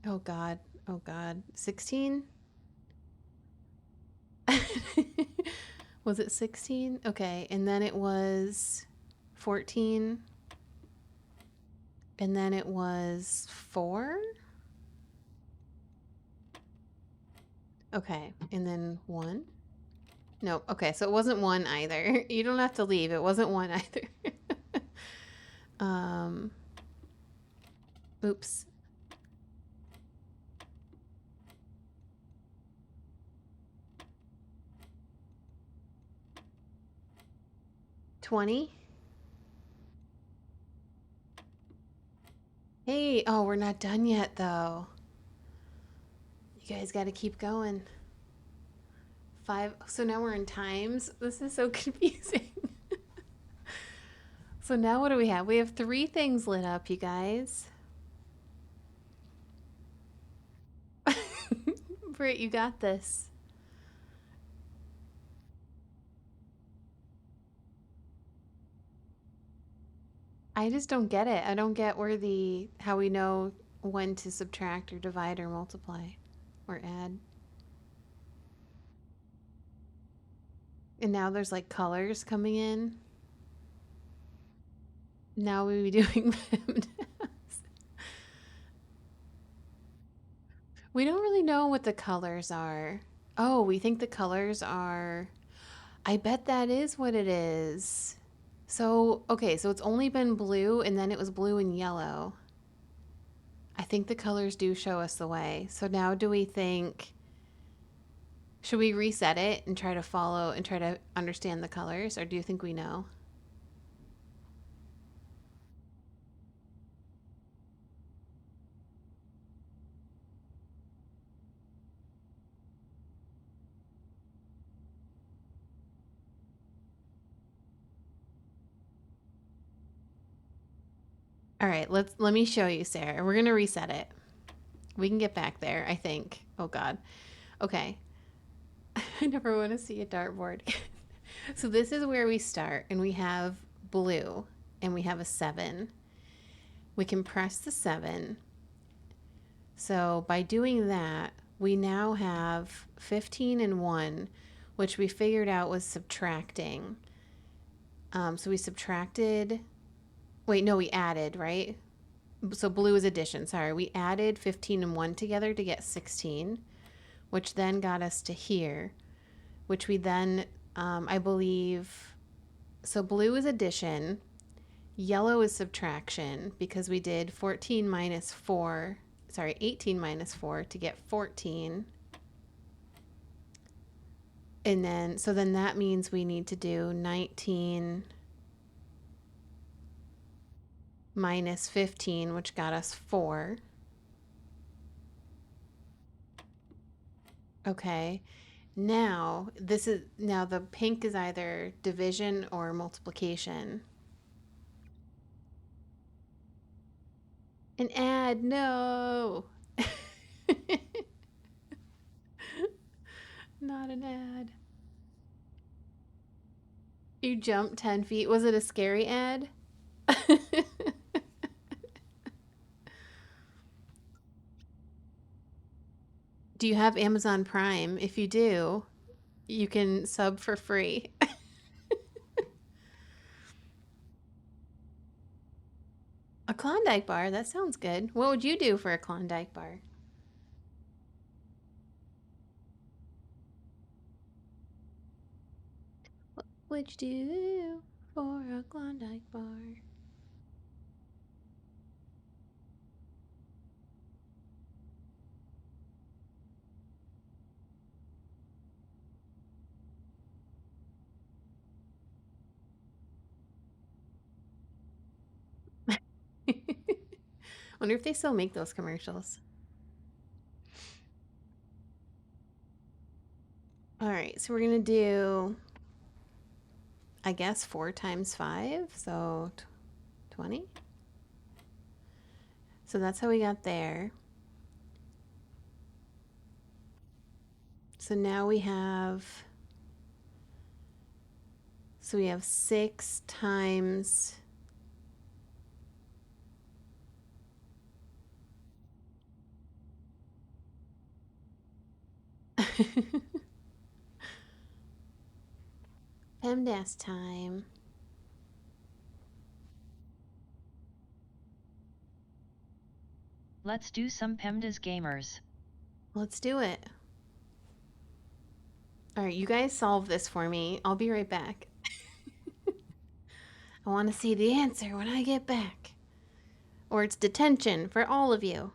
Oh, God. Oh, God. 16? Was it 16? Okay, and then it was 14. And then it was 4? Okay, and then 1? Nope. Okay, so it wasn't 1 either. You don't have to leave. It wasn't 1 either. Oops. $20? Hey, oh, we're not done yet, though. You guys got to keep going. 5. So now we're in times. This is so confusing. So now what do we have? We have 3 things lit up, you guys. Britt, you got this. I just don't get it. I don't get how we know when to subtract or divide or multiply or add. And now there's like colors coming in. Now we be doing PEMDAS. We don't really know what the colors are. Oh, we think the colors are. I bet that is what it is. So, okay, so it's only been blue and then it was blue and yellow. I think the colors do show us the way. So now do we think. Should we reset it and try to follow and try to understand the colors, or do you think we know? All right, let me show you, Sarah. We're gonna reset it. We can get back there, I think. Oh God. Okay. I never want to see a dartboard. So this is where we start, and we have blue, and we have a 7. We can press the 7. So by doing that, we now have 15 and 1, which we figured out was subtracting. So we subtracted. Wait, no, we added, right? So blue is addition. Sorry, we added 15 and 1 together to get 16, which then got us to here, which we then, I believe, so blue is addition, yellow is subtraction because we did 14 minus 4, sorry, 18 minus 4 to get 14. And then, so then that means we need to do 19 minus 15, which got us 4. Okay. Now, now the pink is either division or multiplication. An add, no. Not an ad. You jumped 10 feet. Was it a scary ad? Do you have Amazon Prime? If you do, you can sub for free. A Klondike bar, that sounds good. What would you do for a Klondike bar? What would you do for a Klondike bar? Wonder if they still make those commercials. All right, so we're gonna do, I guess, 4 times 5, so 20. So that's how we got there. So now we have, so we have 6 times PEMDAS time. Let's do some PEMDAS gamers. Let's do it. All right, you guys solve this for me. I'll be right back. I want to see the answer when I get back. Or it's detention for all of you.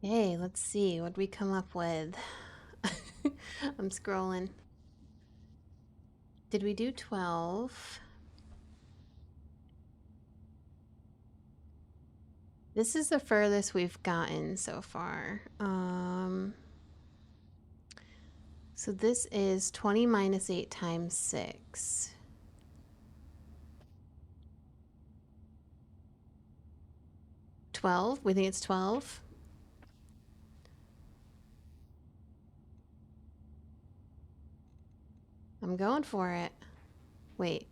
Okay, let's see what we come up with. I'm scrolling. Did we do 12? This is the furthest we've gotten so far. So this is 20 minus 8 times 6. We think it's 12. I'm going for it. Wait.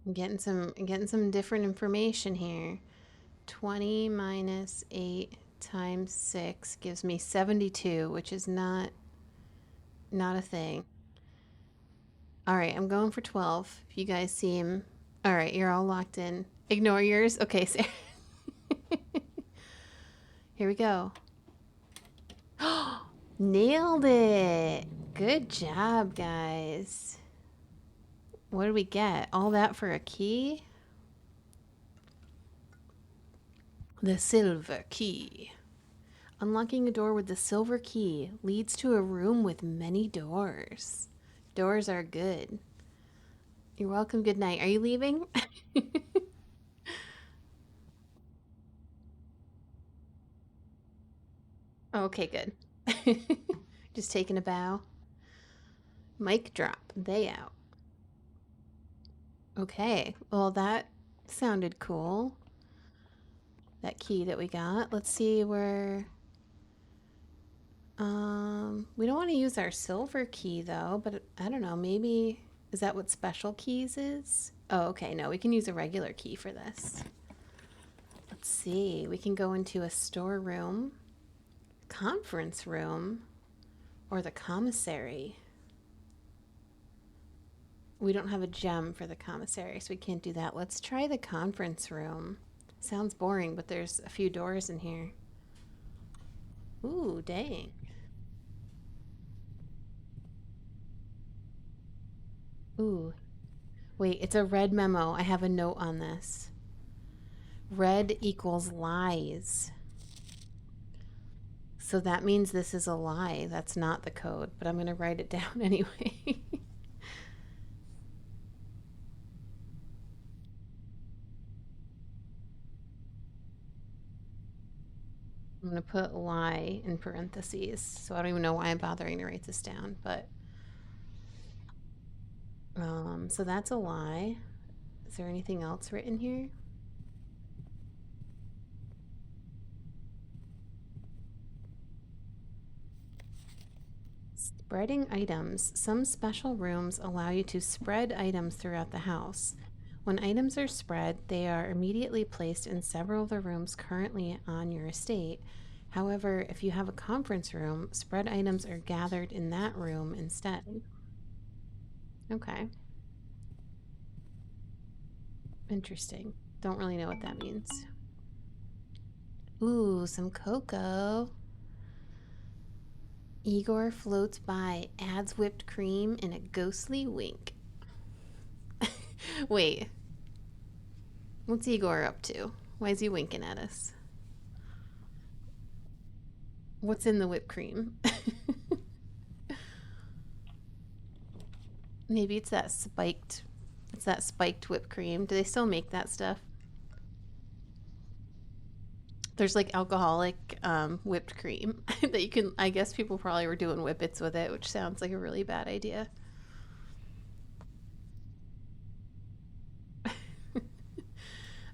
I'm getting some different information here. 20 minus 8 times 6 gives me 72, which is not a thing. All right, I'm going for 12. If you guys seem all right, you're all locked in. Ignore yours. Okay, Sarah. Here we go. Nailed it. Good job, guys. What did we get? All that for a key? The silver key. Unlocking a door with the silver key leads to a room with many doors. Doors are good. You're welcome. Good night. Are you leaving? Okay, good. Just taking a bow. Mic drop. They out. Okay. Well, that sounded cool. That key that we got. Let's see where... we don't want to use our silver key though, but I don't know, maybe... Is that what special keys is? Oh, okay. No, we can use a regular key for this. Let's see. We can go into a storeroom, conference room, or the commissary. We don't have a gem for the commissary, so we can't do that. Let's try the conference room. Sounds boring, but there's a few doors in here. Ooh, dang. Ooh. Wait, it's a red memo. I have a note on this. Red equals lies. So that means this is a lie. That's not the code, but I'm going to write it down anyway. I'm going to put lie in parentheses. So I don't even know why I'm bothering to write this down, but so that's a lie. Is there anything else written here? Spreading items. Some special rooms allow you to spread items throughout the house. When items are spread, they are immediately placed in several of the rooms currently on your estate. However, if you have a conference room, spread items are gathered in that room instead. Okay. Interesting. Don't really know what that means. Ooh, some cocoa. Igor floats by, adds whipped cream in a ghostly wink. Wait. What's Igor up to? Why is he winking at us? What's in the whipped cream? Maybe it's that spiked whipped cream. Do they still make that stuff? There's like alcoholic whipped cream that you can, I guess people probably were doing whippets with it, which sounds like a really bad idea.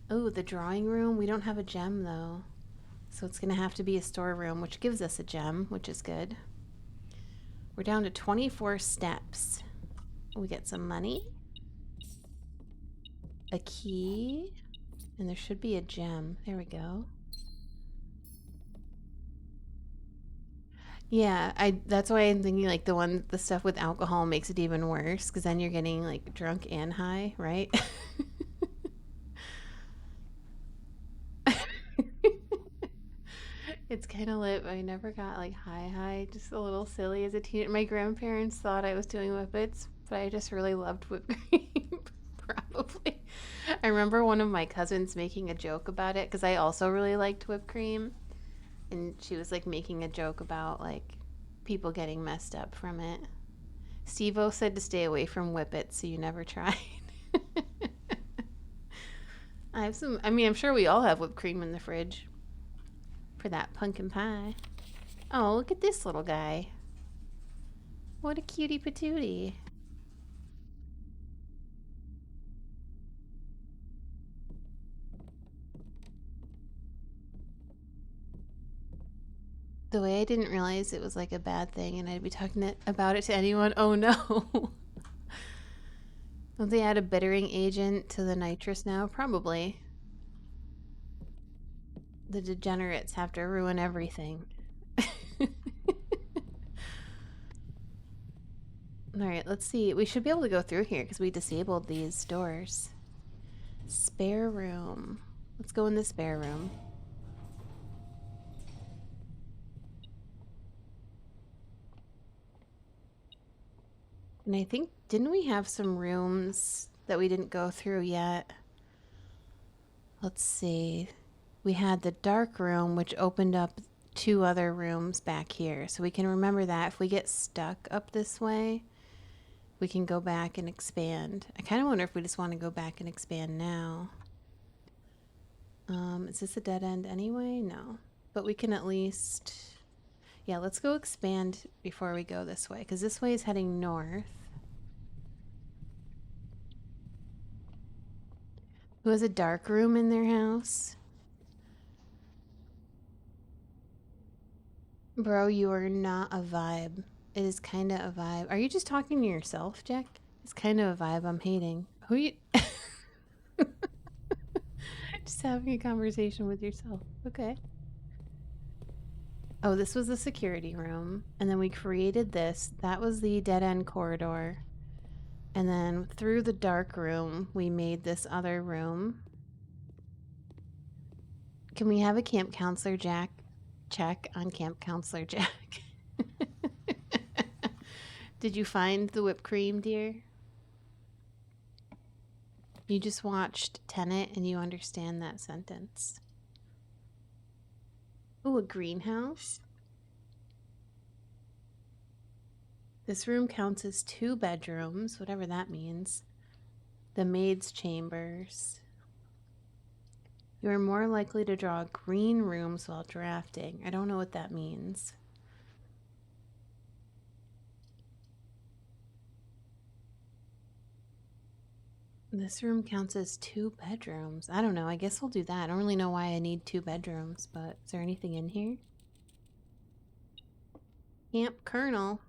Oh, the drawing room. We don't have a gem though. So it's going to have to be a storeroom, which gives us a gem, which is good. We're down to 24 steps. We get some money, a key, and there should be a gem. There we go. Yeah, that's why I'm thinking like the stuff with alcohol makes it even worse because then you're getting like drunk and high, right? It's kind of lit. I never got like high, just a little silly as a teen. My grandparents thought I was doing whippets, but I just really loved whipped cream. Probably. I remember one of my cousins making a joke about it because I also really liked whipped cream. And she was like making a joke about like people getting messed up from it. Steve-O said to stay away from whippets, so you never tried. I have some, I mean, I'm sure we all have whipped cream in the fridge for that pumpkin pie. Oh, look at this little guy. What a cutie patootie. The way I didn't realize it was like a bad thing and I'd be talking about it to anyone. Oh no. Will they add a bittering agent to the nitrous now? Probably. The degenerates have to ruin everything. Alright, let's see. We should be able to go through here because we disabled these doors. Spare room. Let's go in the spare room. And I think, didn't we have some rooms that we didn't go through yet? Let's see. We had the dark room, which opened up 2 other rooms back here. So we can remember that. If we get stuck up this way, we can go back and expand. I kind of wonder if we just want to go back and expand now. Is this a dead end anyway? No. But we can at least... Yeah, let's go expand before we go this way, because this way is heading north. Who has a dark room in their house? Bro, you are not a vibe. It is kind of a vibe. Are you just talking to yourself, Jack? It's kind of a vibe I'm hating. Who you... Just having a conversation with yourself. Okay. Oh, this was the security room. And then we created this. That was the dead end corridor. And then through the dark room, we made this other room. Can we have a camp counselor, Jack? Check on camp counselor, Jack. Did you find the whipped cream, dear? You just watched Tenet and you understand that sentence. Ooh, a greenhouse. This room counts as 2 bedrooms, whatever that means. The maid's chambers. You are more likely to draw green rooms while drafting. I don't know what that means. This room counts as 2 bedrooms. I don't know. I guess we'll do that. I don't really know why I need 2 bedrooms, but is there anything in here? Camp Colonel.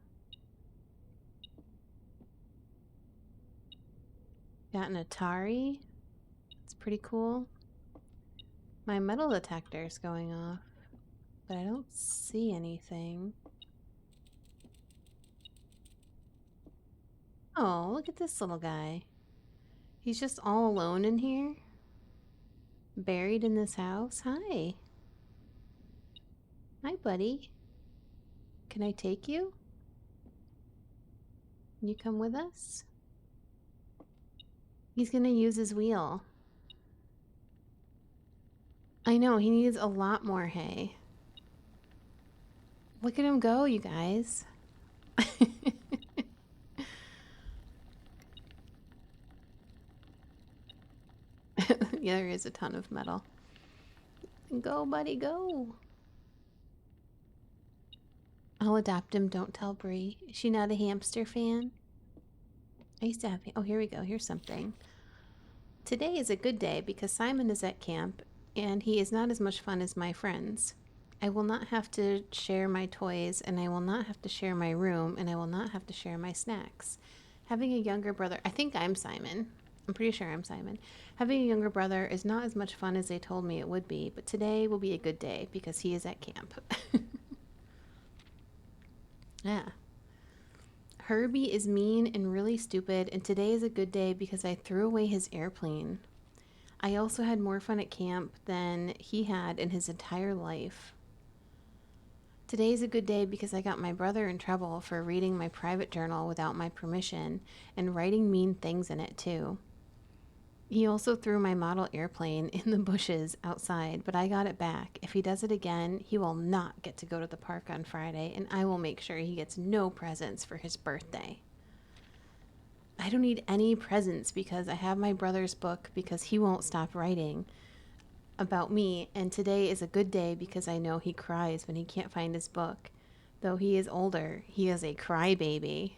Got an Atari. It's pretty cool. My metal detector is going off, but I don't see anything. Oh, look at this little guy. He's just all alone in here? Buried in this house? Hi. Hi, buddy. Can I take you? Can you come with us? He's gonna use his wheel. I know, he needs a lot more hay. Look at him go, you guys. Yeah, there is a ton of metal. Go, buddy, go. I'll adopt him, don't tell Bree. Is she not a hamster fan? I used to have... Oh, here we go. Here's something. Today is a good day because Simon is at camp and he is not as much fun as my friends. I will not have to share my toys and I will not have to share my room and I will not have to share my snacks. Having a younger brother... I think I'm Simon. I'm pretty sure I'm Simon. Having a younger brother is not as much fun as they told me it would be, but today will be a good day because he is at camp. Yeah. Herbie is mean and really stupid, and today is a good day because I threw away his airplane. I also had more fun at camp than he had in his entire life. Today's a good day because I got my brother in trouble for reading my private journal without my permission and writing mean things in it, too. He also threw my model airplane in the bushes outside, but I got it back. If he does it again, he will not get to go to the park on Friday, and I will make sure he gets no presents for his birthday. I don't need any presents because I have my brother's book because he won't stop writing about me, and today is a good day because I know he cries when he can't find his book. Though he is older, he is a crybaby.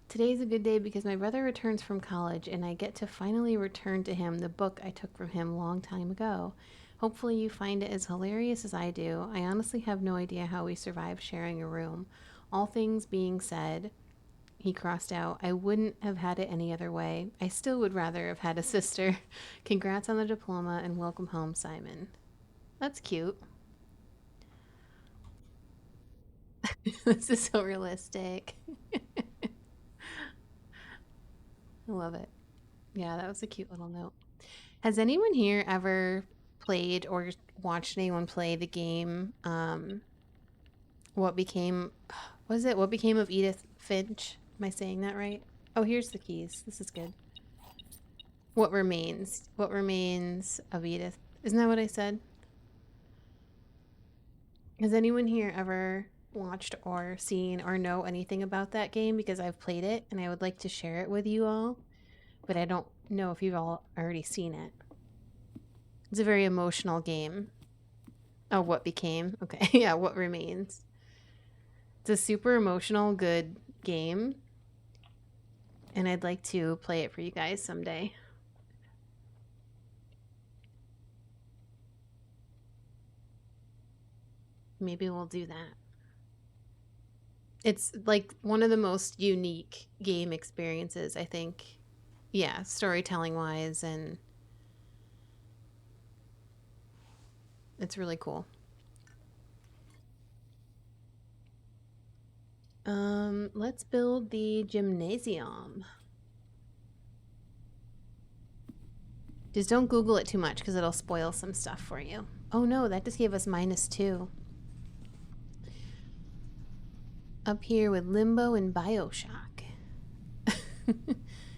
Today is a good day because my brother returns from college and I get to finally return to him the book I took from him a long time ago. Hopefully, you find it as hilarious as I do. I honestly have no idea how we survived sharing a room. All things being said, he crossed out, I wouldn't have had it any other way. I still would rather have had a sister. Congrats on the diploma and welcome home, Simon. That's cute. This is so realistic. I love it. Yeah, that was a cute little note. Has anyone here ever played or watched anyone play the game what became was it what became of Edith Finch? Am I saying that right? Oh, here's the keys. This is good. What remains? What remains of Edith? Isn't that what I said? Has anyone here ever watched or seen or know anything about that game? Because I've played it and I would like to share it with you all, but I don't know if you've all already seen it. It's a very emotional game. Oh, what became? Okay, yeah, what remains? It's a super emotional, good game, and I'd like to play it for you guys someday. Maybe we'll do that. It's like one of the most unique game experiences, I think. Yeah, storytelling wise, and it's really cool. Let's build the gymnasium. Just don't Google it too much because it'll spoil some stuff for you. Oh no, that just gave us -2. Up here with Limbo and Bioshock.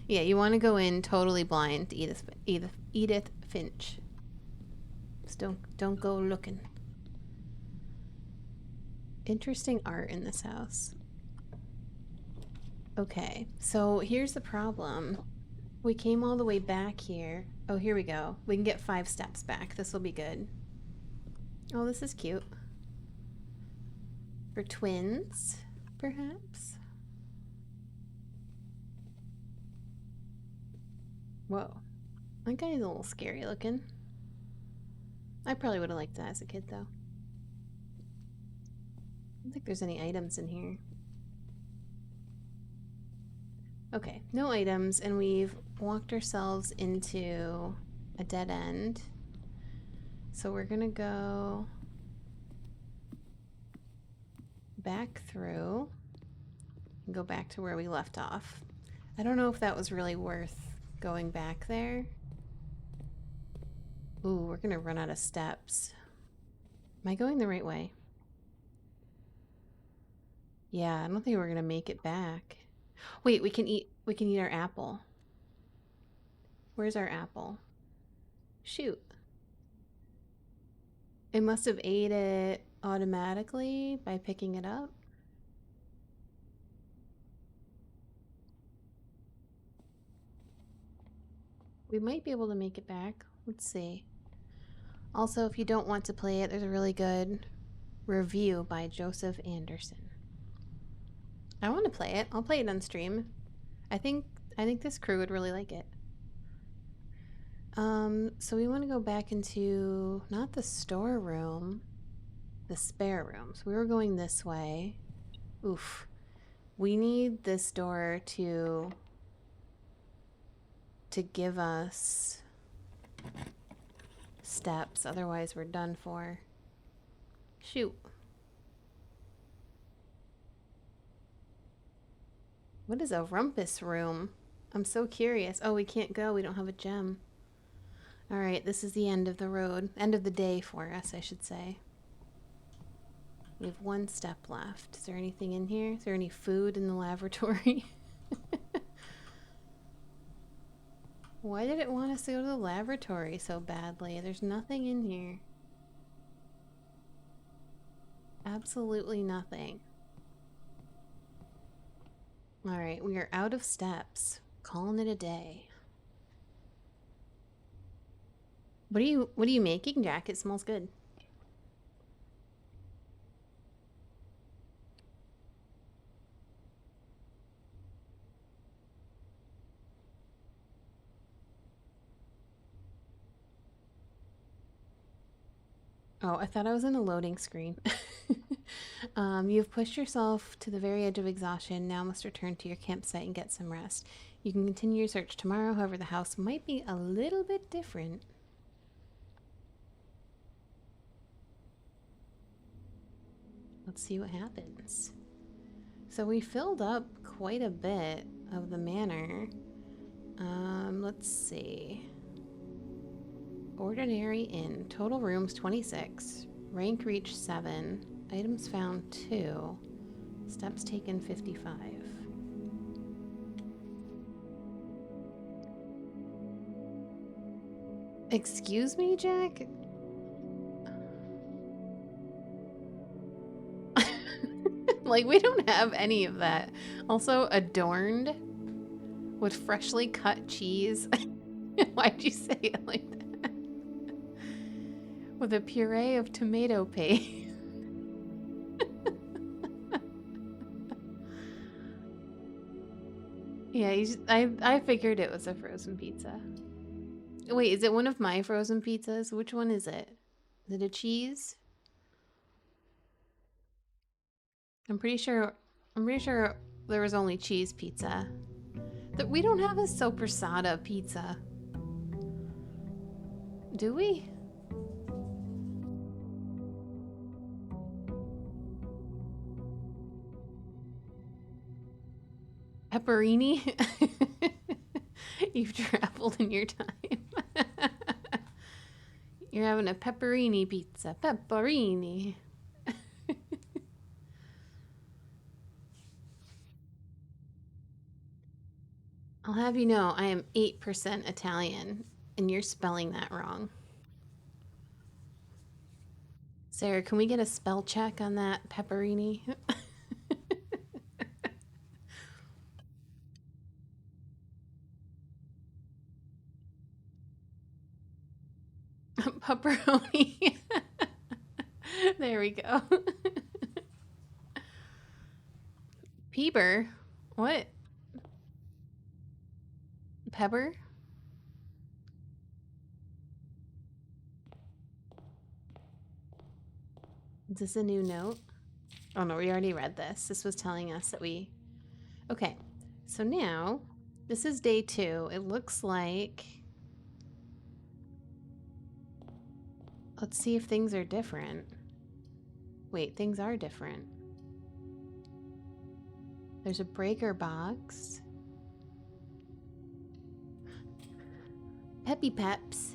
Yeah, you want to go in totally blind to Edith Finch. Just don't go looking. Interesting art in this house. Okay, so here's the problem. We came all the way back here. Oh, here we go. We can get 5 steps back. This will be good. Oh, this is cute. For twins, perhaps? Whoa. That guy's a little scary looking. I probably would have liked that as a kid, though. I don't think there's any items in here. Okay, no items, and we've walked ourselves into a dead end. So we're gonna go back through and go back to where we left off. I don't know if that was really worth going back there. Ooh, we're gonna run out of steps. Am I going the right way? Yeah, I don't think we're gonna make it back. Wait, we can eat our apple. Where's our apple? Shoot. It must have ate it automatically by picking it up. We might be able to make it back. Let's see. Also, if you don't want to play it, there's a really good review by Joseph Anderson. I want to play it. I'll play it on stream. I think this crew would really like it. So we want to go back into not the storeroom, the spare room. So we were going this way. Oof. We need this door to give us steps, otherwise we're done for. Shoot. What is a rumpus room? I'm so curious. Oh, we can't go. We don't have a gem. All right, this is the end of the road. End of the day for us, I should say. We have one step left. Is there anything in here? Is there any food in the laboratory? Why did it want us to go to the laboratory so badly? There's nothing in here. Absolutely nothing. Alright, we are out of steps. Calling it a day. What are you making, Jack? It smells good. Oh, I thought I was in a loading screen. You've pushed yourself to the very edge of exhaustion. Now must return to your campsite and get some rest. You can continue your search tomorrow. However, the house might be a little bit different. Let's see what happens. So we filled up quite a bit of the manor. Let's see. Ordinary Inn. Total rooms 26. Rank reached 7. Items found 2. Steps taken 55. Excuse me, Jack? Like, we don't have any of that. Also, adorned with freshly cut cheese. Why'd you say it like that? With a puree of tomato paste. Yeah, I figured it was a frozen pizza. Wait, is it one of my frozen pizzas? Which one is it? Is it a cheese? I'm pretty sure there was only cheese pizza. That we don't have a soppressata pizza. Do we? Pepperini? You've traveled in your time. You're having a pepperini pizza. Pepperini. I'll have you know, I am 8% Italian, and you're spelling that wrong. Sarah, can we get a spell check on that pepperini? Pepperoni. There we go. Peeber? What? Pepper? Is this a new note? Oh no, we already read this. This was telling us that we... Okay, so now, this is day 2. It looks like... Let's see if things are different. Wait, things are different. There's a breaker box. Peppy Peps.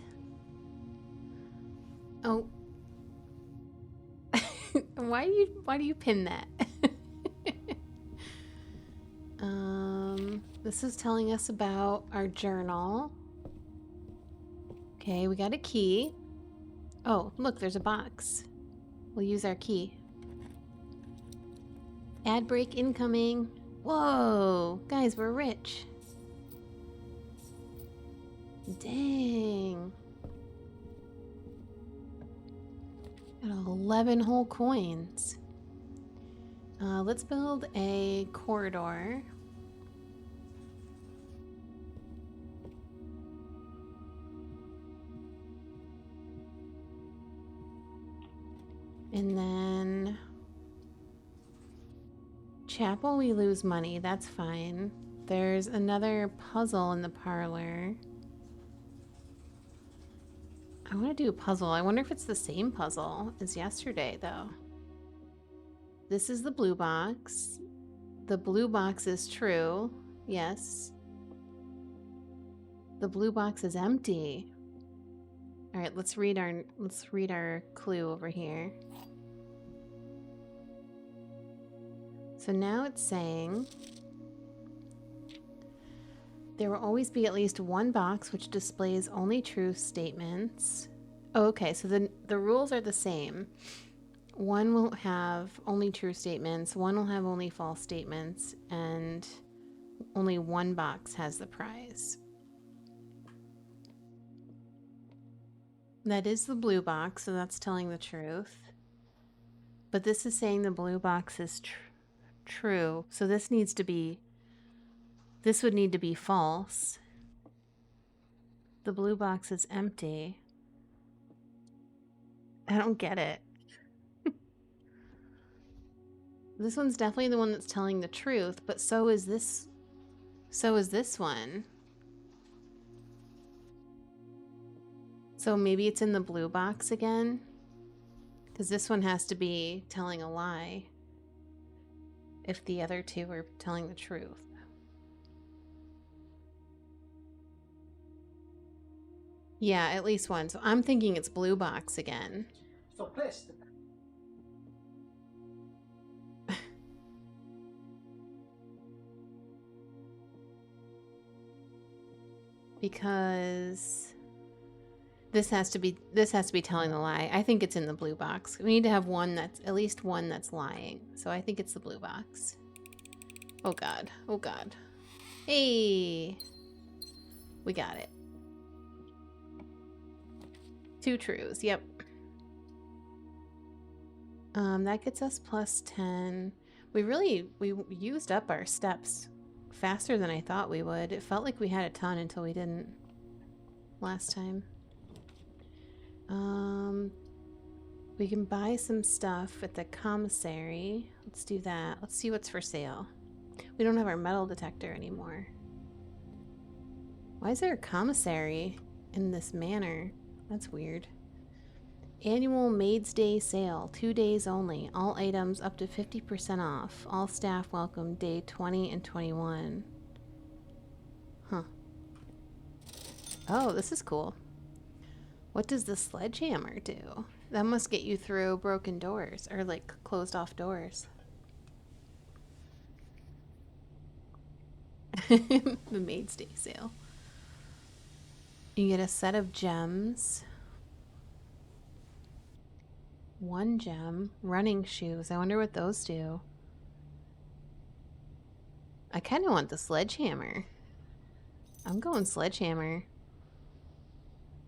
Oh. Why do you pin that? This is telling us about our journal. Okay, we got a key. Oh, look, there's a box. We'll use our key. Ad break incoming. Whoa, guys, we're rich. Dang. Got 11 whole coins. Let's build a corridor. And then chapel, we lose money. That's fine. There's another puzzle in the parlor. I want to do a puzzle. I wonder if it's the same puzzle as yesterday, though. This is the blue box. The blue box is true. Yes. The blue box is empty. All right, let's read our clue over here. So now it's saying there will always be at least one box which displays only true statements. Oh, okay, so the rules are the same. One will have only true statements, one will have only false statements, and only one box has the prize. That is the blue box, so that's telling the truth. But this is saying the blue box is true, so this would need to be false. The blue box is empty. I don't get it. This one's definitely the one that's telling the truth, but so is this one. So maybe it's in the blue box again? Because this one has to be telling a lie if the other two are telling the truth. Yeah, at least one. So I'm thinking it's blue box again. Sto pissed. Because this has to be telling the lie. I think it's in the blue box. We need to have one that's at least one that's lying. So I think it's the blue box. Oh god. Oh god. Hey. We got it. 2 trues. Yep. That gets us plus 10. We used up our steps faster than I thought we would. It felt like we had a ton until we didn't last time. We can buy some stuff at the commissary. Let's do that. Let's see what's for sale. We don't have our metal detector anymore. Why is there a commissary in this manor? That's weird. Annual Maid's Day sale, 2 days only. All items up to 50% off. All staff welcome day 20 and 21. Huh. Oh, this is cool. What does the sledgehammer do? That must get you through broken doors, or like closed off doors. The Maid's Day sale. You get a set of gems. 1 gem. Running shoes. I wonder what those do. I kind of want the sledgehammer. I'm going sledgehammer.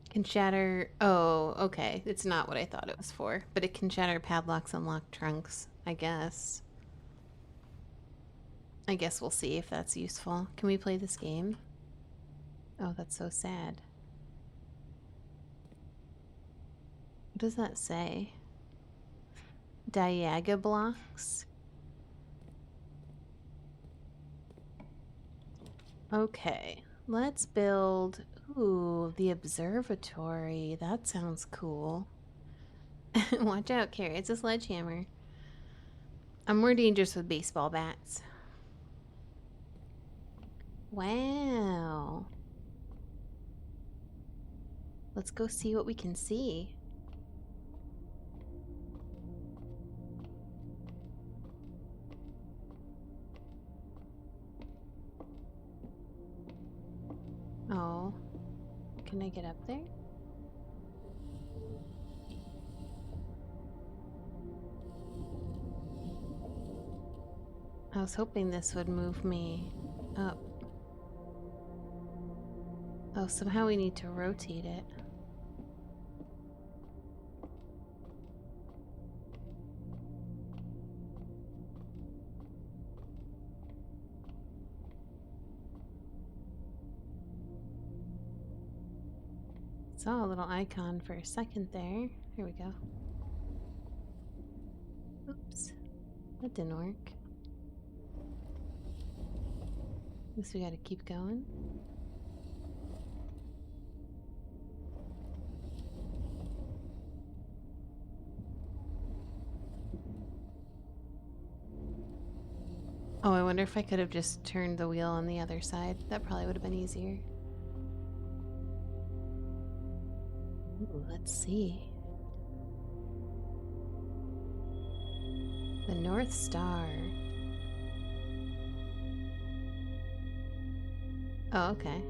Can shatter... Oh, okay. It's not what I thought it was for. But it can shatter padlocks and lock trunks, I guess. I guess we'll see if that's useful. Can we play this game? Oh, that's so sad. What does that say? Diaga blocks? Okay, let's build... Ooh, the observatory. That sounds cool. Watch out, Carrie. It's a sledgehammer. I'm more dangerous with baseball bats. Wow. Let's go see what we can see. Oh. Can I get up there? I was hoping this would move me up. Oh, somehow we need to rotate it. Saw a little icon for a second there. Here we go. Oops. That didn't work. Guess we gotta keep going. Oh, I wonder if I could have just turned the wheel on the other side. That probably would have been easier. Ooh, let's see. The North Star. Oh, okay.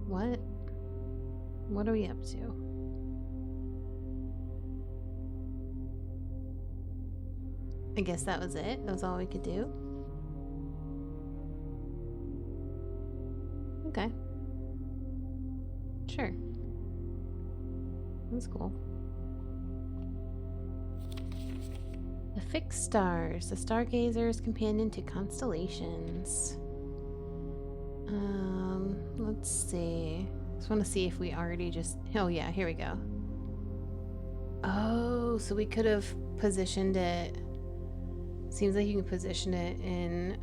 What? What are we up to? I guess that was it. That was all we could do. Okay. Sure. That's cool. The fixed stars, the stargazer's companion to constellations. Let's see. Just want to see if we already just. Oh, yeah, here we go. Oh, so we could have positioned it. Seems like you can position it in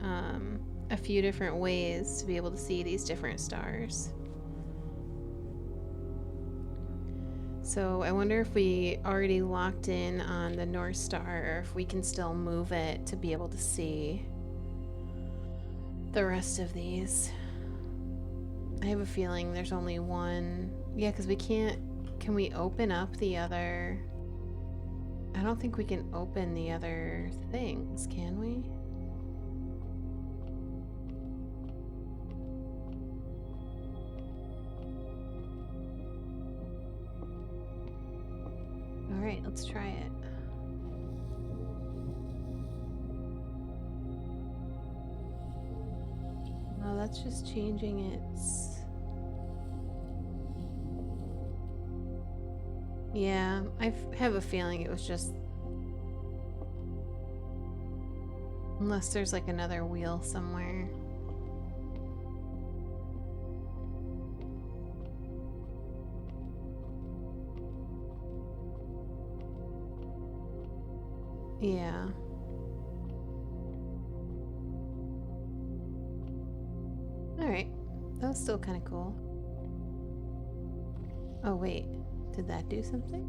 a few different ways to be able to see these different stars. So I wonder if we already locked in on the North Star or if we can still move it to be able to see the rest of these. I have a feeling there's only one. Yeah, because we can't. Can we open up the other? I don't think we can open the other things, can we? All right, let's try it. Oh, that's just changing its... Yeah, I have a feeling it was just... Unless there's like another wheel somewhere. Yeah. Alright. That was still kind of cool. Oh, wait. Did that do something?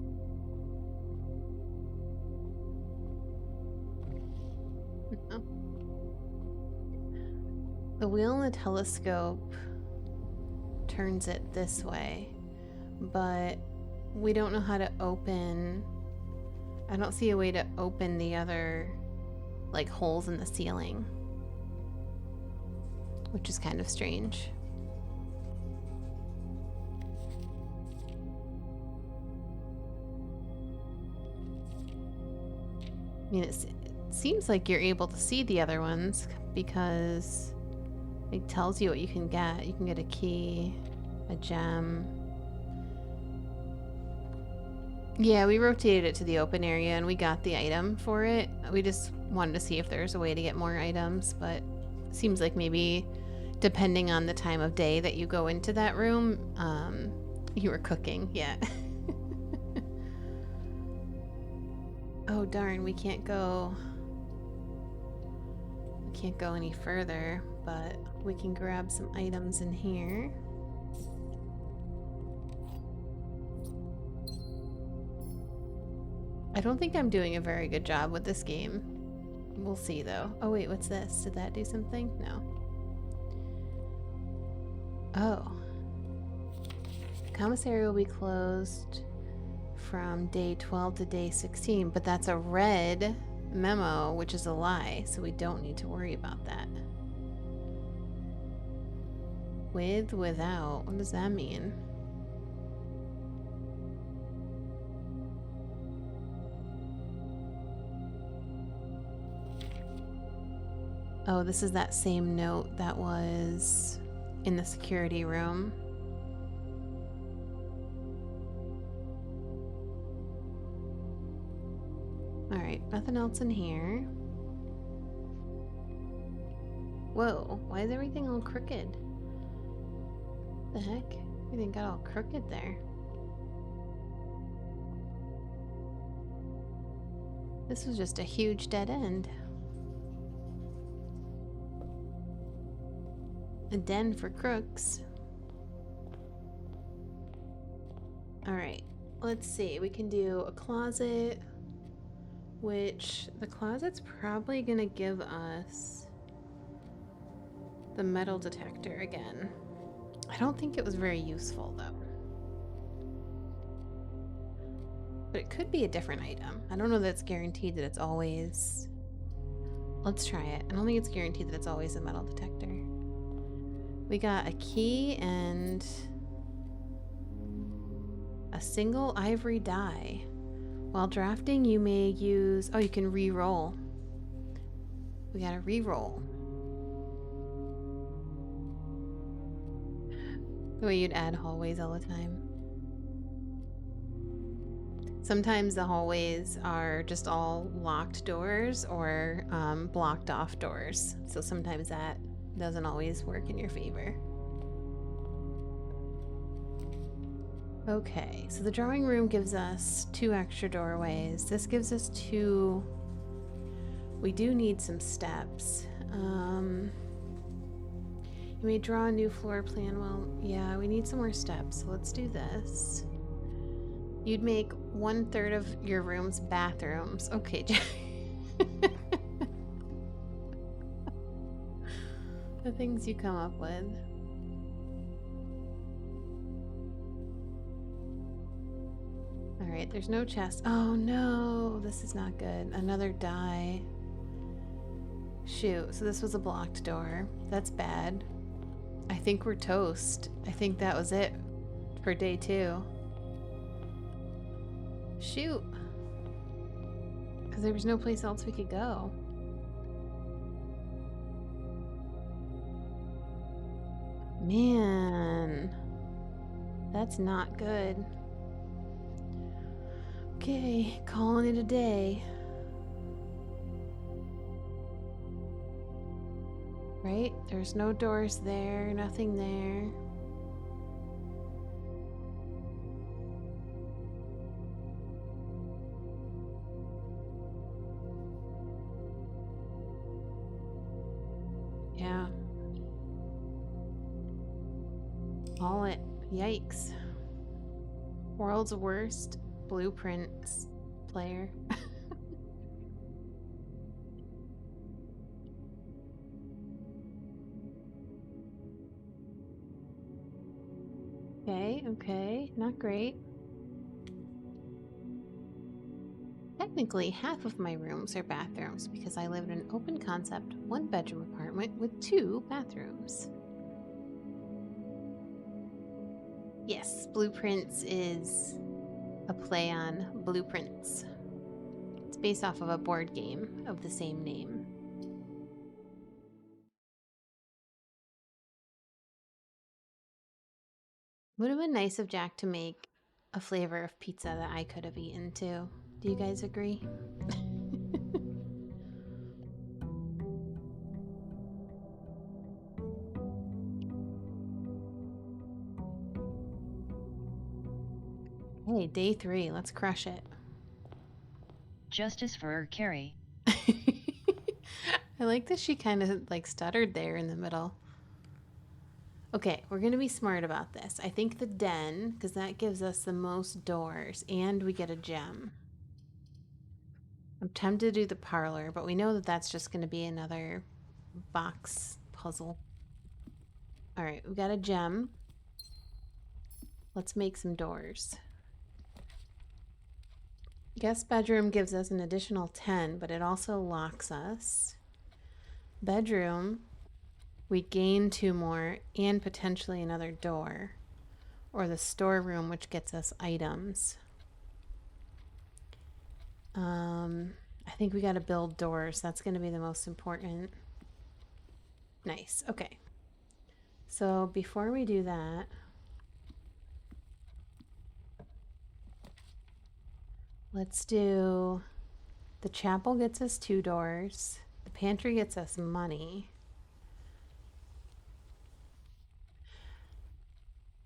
No. The wheel in the telescope turns it this way, but we don't know how to open... I don't see a way to open the other, like, holes in the ceiling, which is kind of strange. I mean, it seems like you're able to see the other ones because it tells you what you can get. You can get a key, a gem. Yeah, we rotated it to the open area and we got the item for it. We just wanted to see if there's a way to get more items, but it seems like maybe depending on the time of day that you go into that room, you were cooking. Yeah. Oh darn, we can't go any further, but we can grab some items in here. I don't think I'm doing a very good job with this game. We'll see though. Oh wait, what's this? Did that do something? No. Oh. Commissary will be closed from day 12 to day 16, but that's a red memo, which is a lie, so we don't need to worry about that. With, without, what does that mean? Oh, this is that same note that was in the security room. Alright, nothing else in here. Whoa, why is everything all crooked? The heck? Everything got all crooked there. This was just a huge dead end. A den for crooks. Alright, let's see. We can do a closet, which the closet's probably gonna give us the metal detector again. I don't think it was very useful though. But it could be a different item. I don't know that it's guaranteed that it's always... Let's try it. I don't think it's guaranteed that it's always a metal detector. We got a key and a single ivory die. While drafting, you may use... Oh, you can re-roll. We got a re-roll. The way you'd add hallways all the time. Sometimes the hallways are just all locked doors or blocked off doors. So sometimes that doesn't always work in your favor. Okay, so the drawing room gives us 2 extra doorways. This gives us 2. We do need some steps. You may draw a new floor plan. Well, yeah, we need some more steps. So let's do this. You'd make 1/3 of your rooms bathrooms. Okay, the things you come up with. Alright, there's no chest. Oh no, this is not good. Another die. Shoot, so this was a blocked door. That's bad. I think we're toast. I think that was it for day 2. Shoot. Because there was no place else we could go. Man. That's not good. Okay, calling it a day. Right? There's no doors there, nothing there. Yeah. All it. Yikes. World's worst blueprints player. Okay, not great. Technically, half of my rooms are bathrooms because I live in an open concept, 1-bedroom apartment with 2 bathrooms. Yes, Blueprints is a play on Blueprints. It's based off of a board game of the same name. Would have been nice of Jack to make a flavor of pizza that I could have eaten too. Do you guys agree? Hey, day 3, let's crush it. Justice for Carrie. I like that she kind of like stuttered there in the middle. Okay, we're gonna be smart about this. I think the den, because that gives us the most doors, and we get a gem. I'm tempted to do the parlor, but we know that that's just gonna be another box puzzle. All right, we got a gem. Let's make some doors. Guest bedroom gives us an additional 10, but it also locks us. Bedroom, we gain 2 more and potentially another door. Or the storeroom, which gets us items. I think we got to build doors. That's going to be the most important. Nice. Okay. So before we do that, let's do the chapel gets us 2 doors. The pantry gets us money.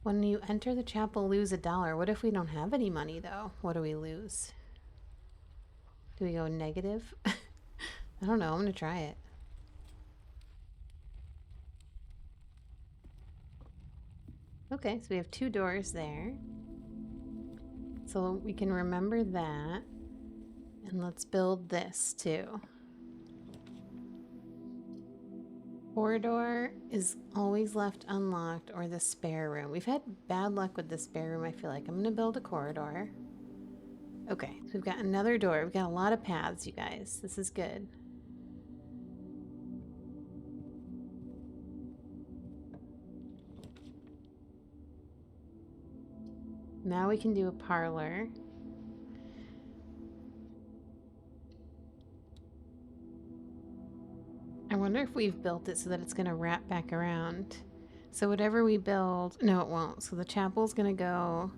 When you enter the chapel, lose $1. What if we don't have any money though? What do we lose? Do we go negative? I don't know. I'm going to try it. Okay, so we have 2 doors there. So we can remember that. And let's build this too. Corridor is always left unlocked, or the spare room. We've had bad luck with the spare room, I feel like. I'm going to build a corridor. Okay, so we've got another door. We've got a lot of paths, you guys. This is good. Now we can do a parlor. I wonder if we've built it so that it's going to wrap back around. So whatever we build... No, it won't. So the chapel's going to go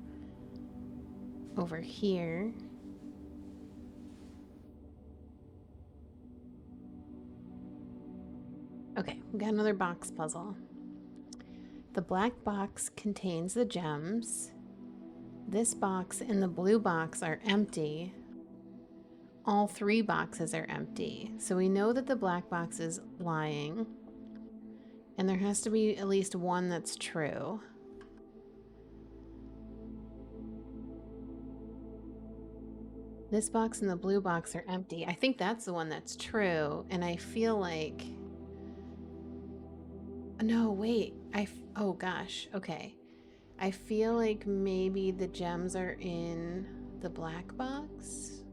over here. Okay, we got another box puzzle. The black box contains the gems. This box and the blue box are empty. All 3 boxes are empty. So we know that the black box is lying. And there has to be at least one that's true. This box and the blue box are empty. I think that's the one that's true. And I feel like... No, wait. Oh gosh. Okay. I feel like maybe the gems are in the black box.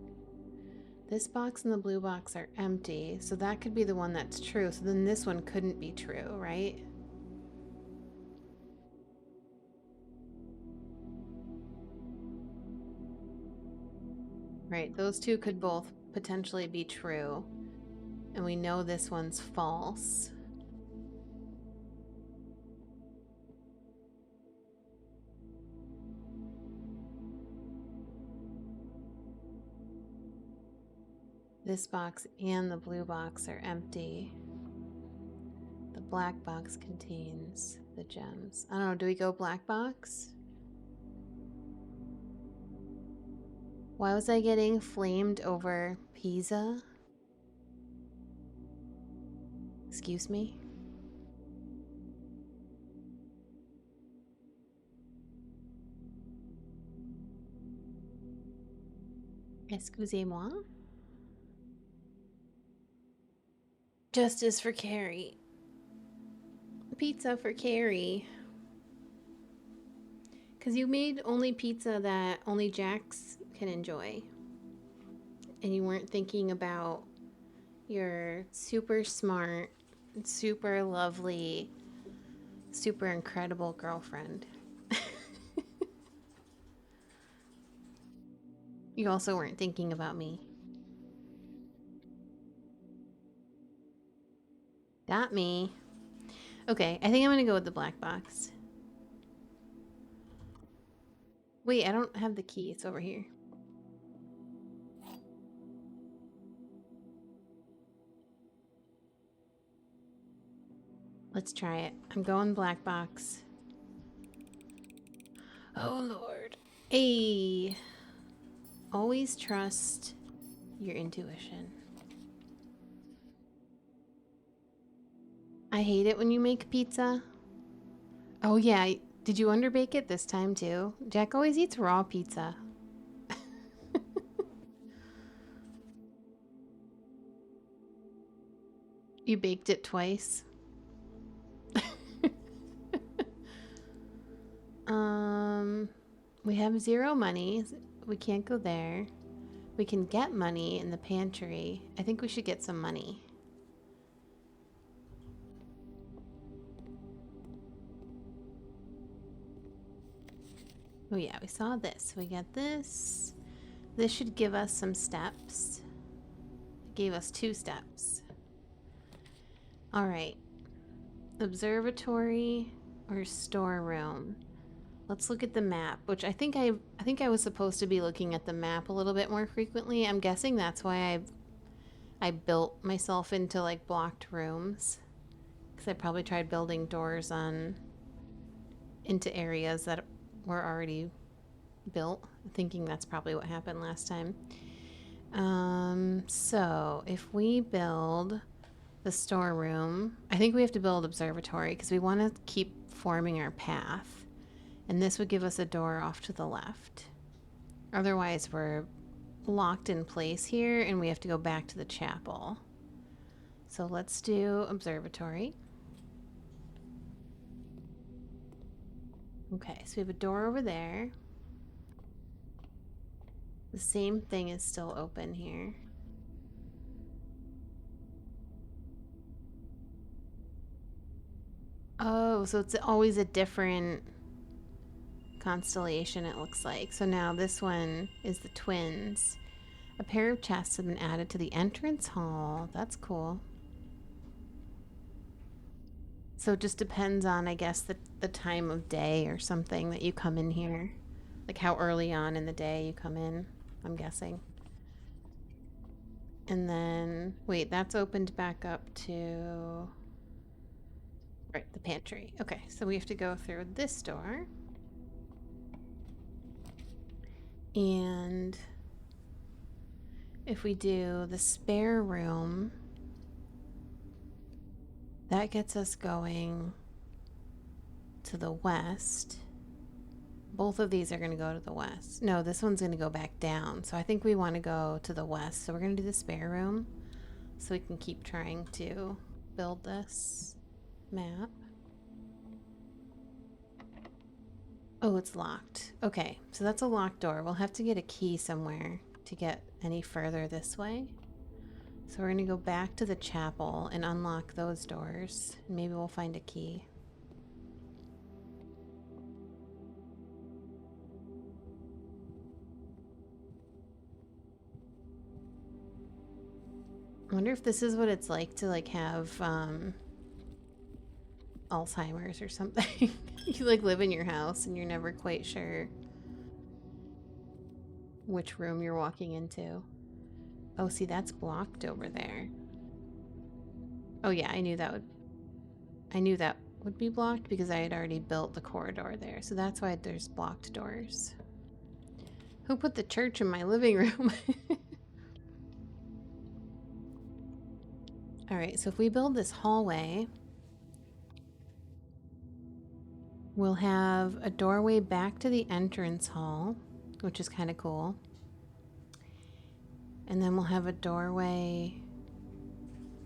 This box and the blue box are empty, so that could be the one that's true. So then this one couldn't be true, right? Right, those two could both potentially be true. And we know this one's false. This box and the blue box are empty. The black box contains the gems. I don't know, do we go black box? Why was I getting flamed over Pisa? Excuse me? Excusez-moi? Justice for Carrie. Pizza for Carrie. Because you made only pizza that only Jax can enjoy. And you weren't thinking about your super smart, super lovely, super incredible girlfriend. You also weren't thinking about me. Got me. Okay, I think I'm gonna go with the black box. Wait, I don't have the key. It's over here. Let's try it. I'm going black box. Oh, Lord. Hey. Always trust your intuition. I hate it when you make pizza. Oh, yeah. Did you underbake it this time, too? Jack always eats raw pizza. You baked it twice. We have 0 money. We can't go there. We can get money in the pantry. I think we should get some money. Oh yeah, we saw this. We got this. This should give us some steps. It gave us 2 steps. All right. Observatory or storeroom. Let's look at the map, which I think I was supposed to be looking at the map a little bit more frequently. I'm guessing that's why I built myself into like blocked rooms, because I probably tried building doors into areas that were already built, thinking that's probably what happened last time. So if we build the storeroom, I think we have to build observatory because we want to keep forming our path. And this would give us a door off to the left. Otherwise, we're locked in place here and we have to go back to the chapel. So let's do observatory. Okay, so we have a door over there. The same thing is still open here. Oh, so it's always a different constellation, it looks like. So now this one is the twins. A pair of chests have been added to the entrance hall. That's cool. So it just depends on, I guess, the time of day or something that you come in here. Like how early on in the day you come in, I'm guessing. And then, wait, that's opened back up to... Right, the pantry. Okay, so we have to go through this door. And if we do the spare room, that gets us going to the west. Both of these are going to go to the west. No, this one's going to go back down. So I think we want to go to the west. So we're going to do the spare room so we can keep trying to build this map. Oh, it's locked. Okay, so that's a locked door. We'll have to get a key somewhere to get any further this way. So we're going to go back to the chapel and unlock those doors. Maybe we'll find a key. I wonder if this is what it's like to like have Alzheimer's or something. You like live in your house and you're never quite sure which room you're walking into. Oh, see, that's blocked over there. Oh yeah, I knew that would be blocked because I had already built the corridor there. So that's why there's blocked doors. Who put the church in my living room? All right, so if we build this hallway, we'll have a doorway back to the entrance hall, which is kind of cool. And then we'll have a doorway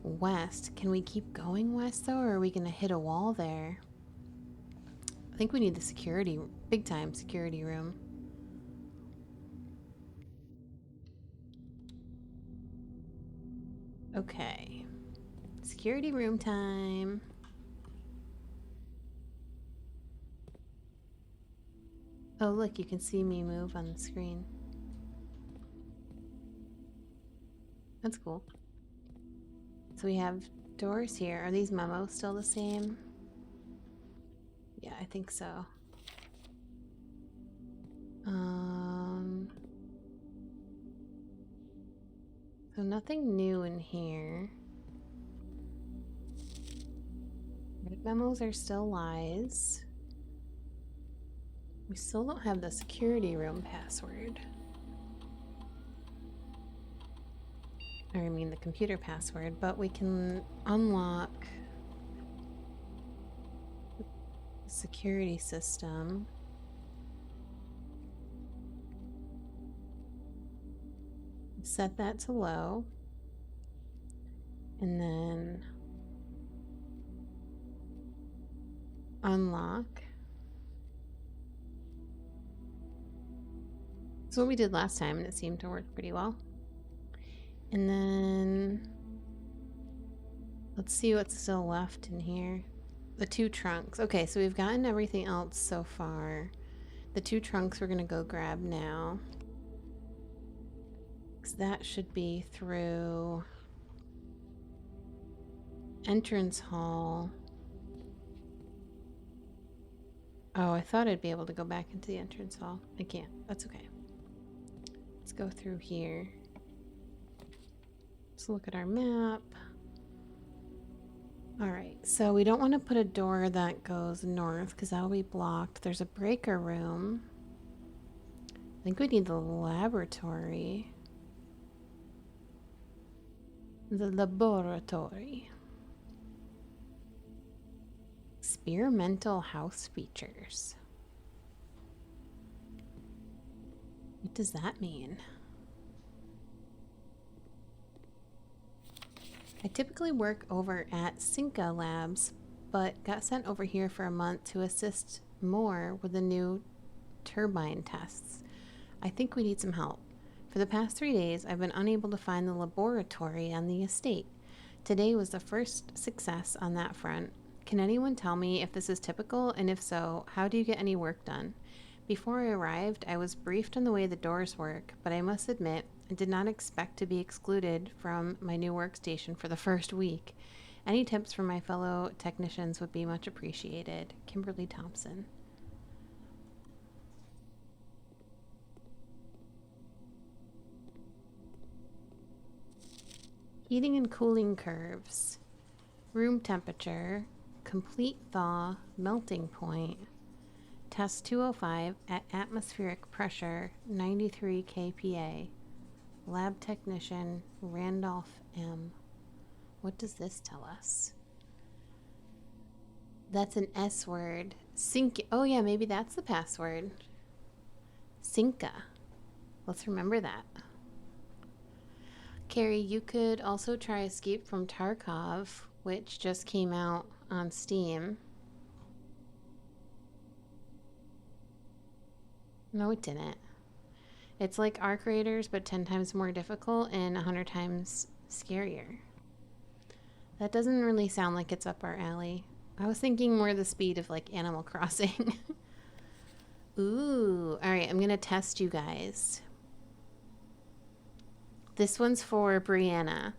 west. Can we keep going west though, or are we gonna hit a wall there? I think we need the security, big time security room. Okay. Security room time. Oh, look, you can see me move on the screen. That's cool. So we have doors here. Are these memos still the same? Yeah, I think so. So nothing new in here. Red memos are still lies. We still don't have the security room password. Or I mean the computer password, but we can unlock the security system. Set that to low. And then unlock. That's what we did last time and it seemed to work pretty well. And then let's see what's still left in here. The 2 trunks. Okay, so we've gotten everything else so far. The 2 trunks we're gonna go grab now. Because that should be through entrance hall. Oh, I thought I'd be able to go back into the entrance hall. I can't. That's okay. Let's go through here. Let's look at our map. Alright, so we don't want to put a door that goes north because that'll be blocked. There's a breaker room. I think we need the laboratory. The laboratory. Experimental house features. What does that mean? I typically work over at Cinca Labs, but got sent over here for a month to assist more with the new turbine tests. I think we need some help. For the past 3 days, I've been unable to find the laboratory on the estate. Today was the first success on that front. Can anyone tell me if this is typical, and if so, how do you get any work done? Before I arrived, I was briefed on the way the doors work, but I must admit, I did not expect to be excluded from my new workstation for the first week. Any tips from my fellow technicians would be much appreciated. Kimberly Thompson. Heating and cooling curves. Room temperature. Complete thaw. Melting point. Test 205 at atmospheric pressure 93 kPa. Lab technician Randolph M. What does this tell us? That's an S word. Sync. Oh, yeah, maybe that's the password. Synca. Let's remember that. Carrie, you could also try Escape from Tarkov, which just came out on Steam. No, it didn't. It's like Arc Raiders, but 10 times more difficult and 100 times scarier. That doesn't really sound like it's up our alley. I was thinking more the speed of like Animal Crossing. Ooh, all right, I'm going to test you guys. This one's for Brianna.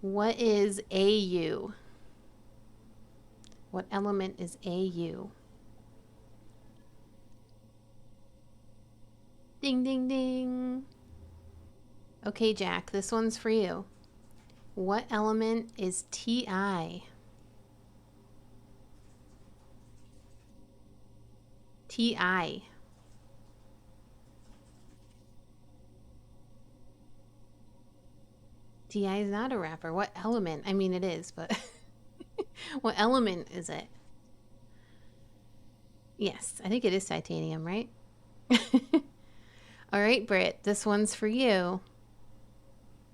What is AU? What element is AU? Ding, ding, ding. Okay, Jack, this one's for you. What element is TI? TI. TI is not a rapper. What element? I mean, it is, but what element is it? Yes, I think it is titanium, right? All right, Britt, this one's for you.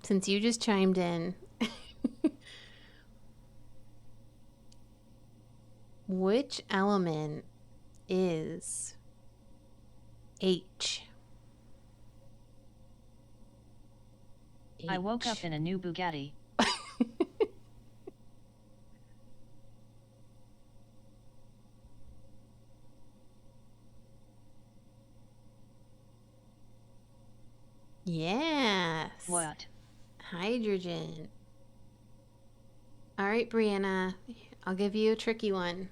Since you just chimed in. Which element is H? I woke up in a new Bugatti. Yes. What? Hydrogen. All right, Brianna, I'll give you a tricky one.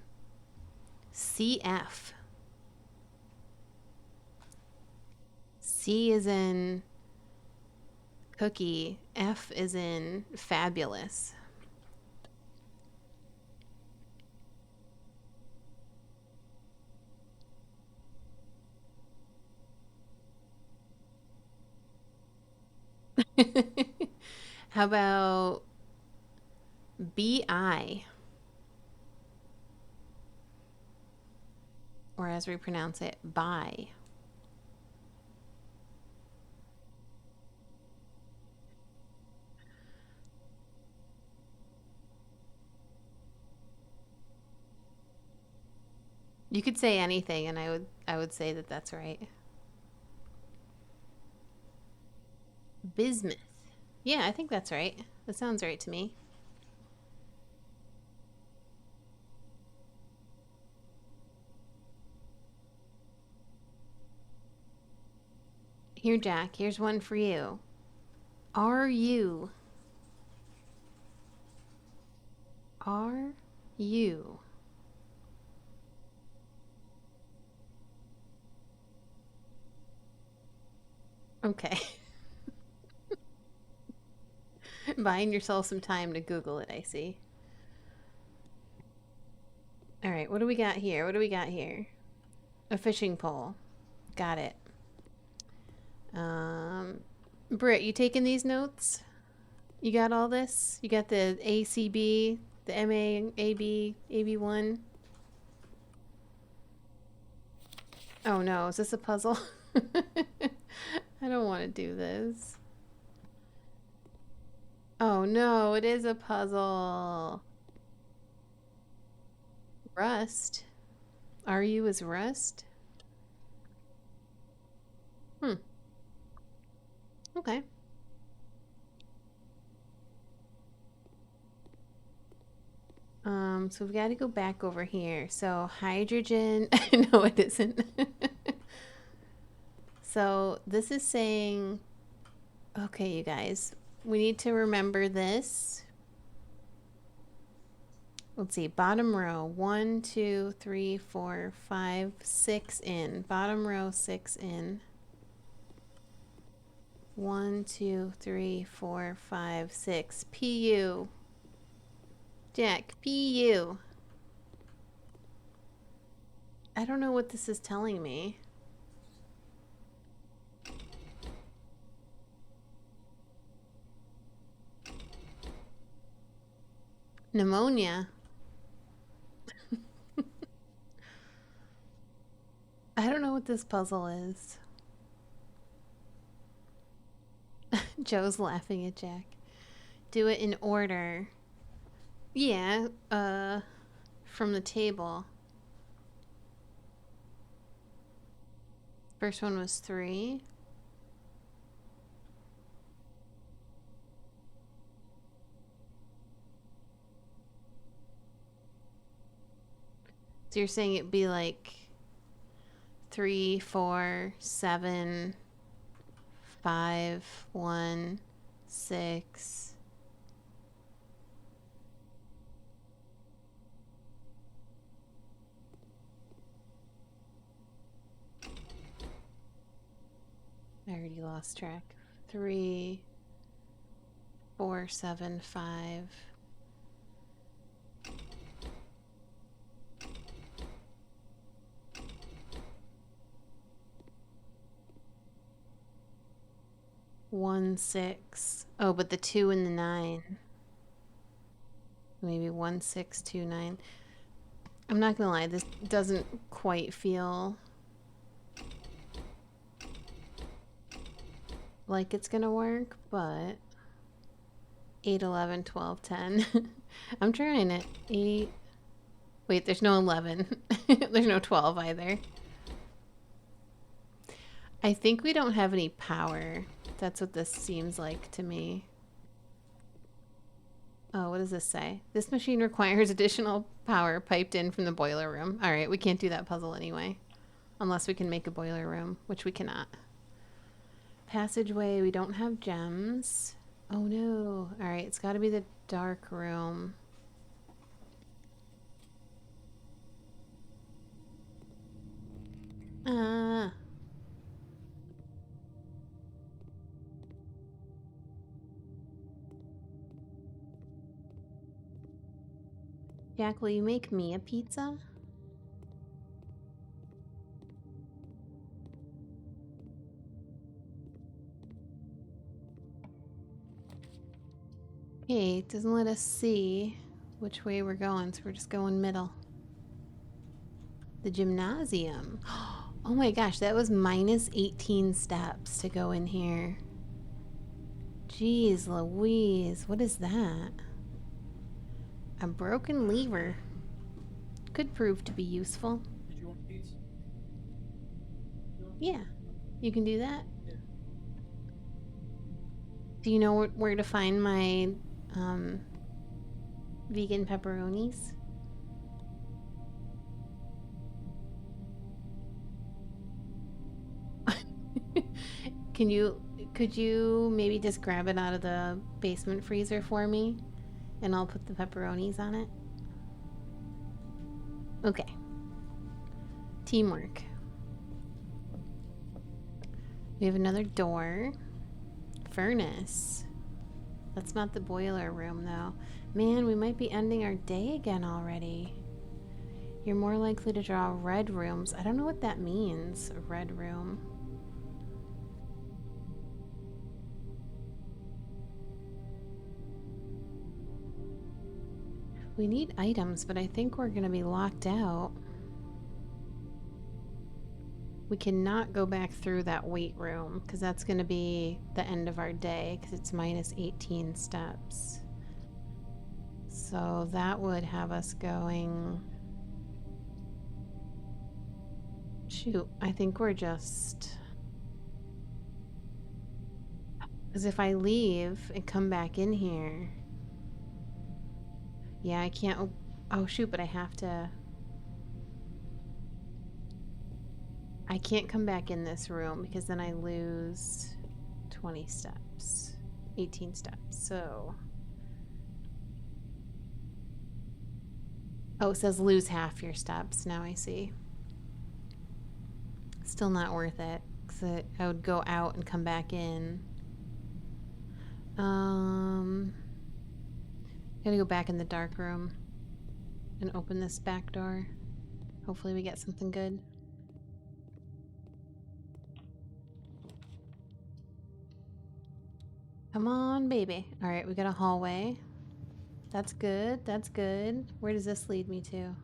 CF. C is in cookie. F is in fabulous. How about BI? Or as we pronounce it, bi. You could say anything and I would say that that's right. Bismuth. Yeah, I think that's right. That sounds right to me. Here, Jack, here's one for you. Are you? Are you? Okay. Buying yourself some time to Google it, I see. All right, what do we got here? What do we got here? A fishing pole. Got it. Britt, you taking these notes? You got all this? You got the ACB, the MA, AB, AB1? Oh no, is this a puzzle? I don't want to do this. Oh no, it is a puzzle. Rust. RU is rust? Hmm. Okay. So we've got to go back over here. So hydrogen, no, it isn't. So this is saying, okay, you guys, we need to remember this. Let's see, bottom row, 1, 2, 3, 4, 5, 6 in. Bottom row, 6 in. 1, 2, 3, 4, 5, 6. PU. Jack, PU. I don't know what this is telling me. Pneumonia. I don't know what this puzzle is. Joe's laughing at Jack. Do it in order. Yeah, from the table. First one was 3. So you're saying it'd be like 3, 4, 7, 5, 1, 6. I already lost track. 3, 4, 7, 5. One, 6. Oh, but the 2 and the 9. Maybe 1, 6, 2, 9. I'm not gonna lie, this doesn't quite feel like it's gonna work, but 8, 11, 12, 10. I'm trying it. 8. Wait, there's no 11. There's no 12 either. I think we don't have any power. That's what this seems like to me. Oh, what does this say? This machine requires additional power piped in from the boiler room. All right, we can't do that puzzle anyway. Unless we can make a boiler room, which we cannot. Passageway, we don't have gems. Oh no. All right, it's got to be the dark room. Jack, will you make me a pizza? Okay, it doesn't let us see which way we're going, so we're just going middle. The gymnasium. Oh my gosh, that was minus 18 steps to go in here. Jeez Louise, what is that? A broken lever. Could prove to be useful. Did you want pizza? Yeah, you can do that. Yeah. Do you know where to find my vegan pepperonis? Could you maybe just grab it out of the basement freezer for me? And I'll put the pepperonis on it. Okay. Teamwork. We have another door. Furnace. That's not the boiler room, though. Man, we might be ending our day again already. You're more likely to draw red rooms. I don't know what that means, a red room. We need items, but I think we're going to be locked out. We cannot go back through that weight room because that's going to be the end of our day because it's minus 18 steps. So that would have us going... Shoot, I think we're just... Because if I leave and come back in here... Yeah, I can't... Oh, shoot, but I have to... I can't come back in this room because then I lose 20 steps. 18 steps, so... Oh, it says lose half your steps. Now I see. Still not worth it. Because I would go out and come back in. Gotta go back in the dark room and open this back door. Hopefully we get something good. Come on, baby. Alright, we got a hallway. That's good, that's good. Where does this lead me to?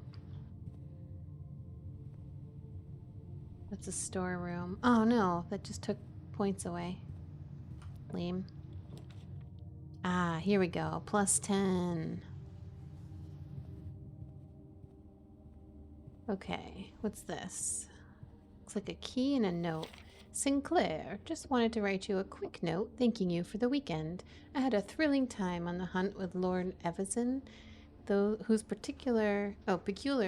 That's a storeroom. Oh no, that just took points away. Lame. Ah, here we go. Plus 10. Okay, what's this? Looks like a key and a note. Sinclair, just wanted to write you a quick note thanking you for the weekend. I had a thrilling time on the hunt with Lord Evison, though whose peculiar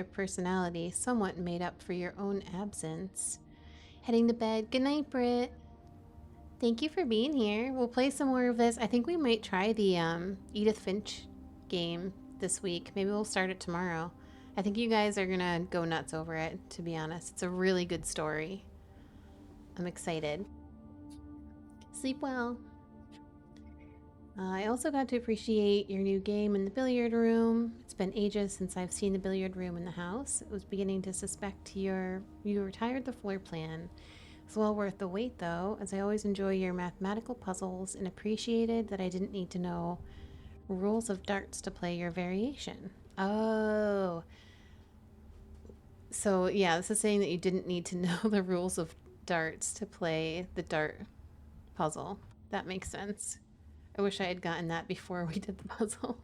personality somewhat made up for your own absence. Heading to bed. Good night, Britt. Thank you for being here. We'll play some more of this. I think we might try the Edith Finch game this week. Maybe we'll start it tomorrow. I think you guys are gonna go nuts over it, to be honest. It's a really good story. I'm excited. Sleep well. I also got to appreciate your new game in the billiard room. It's been ages since I've seen the billiard room in the house. It was beginning to suspect you retired the floor plan. It's well worth the wait, though, as I always enjoy your mathematical puzzles and appreciated that I didn't need to know rules of darts to play your variation. Oh. So, yeah, this is saying that you didn't need to know the rules of darts to play the dart puzzle. That makes sense. I wish I had gotten that before we did the puzzle.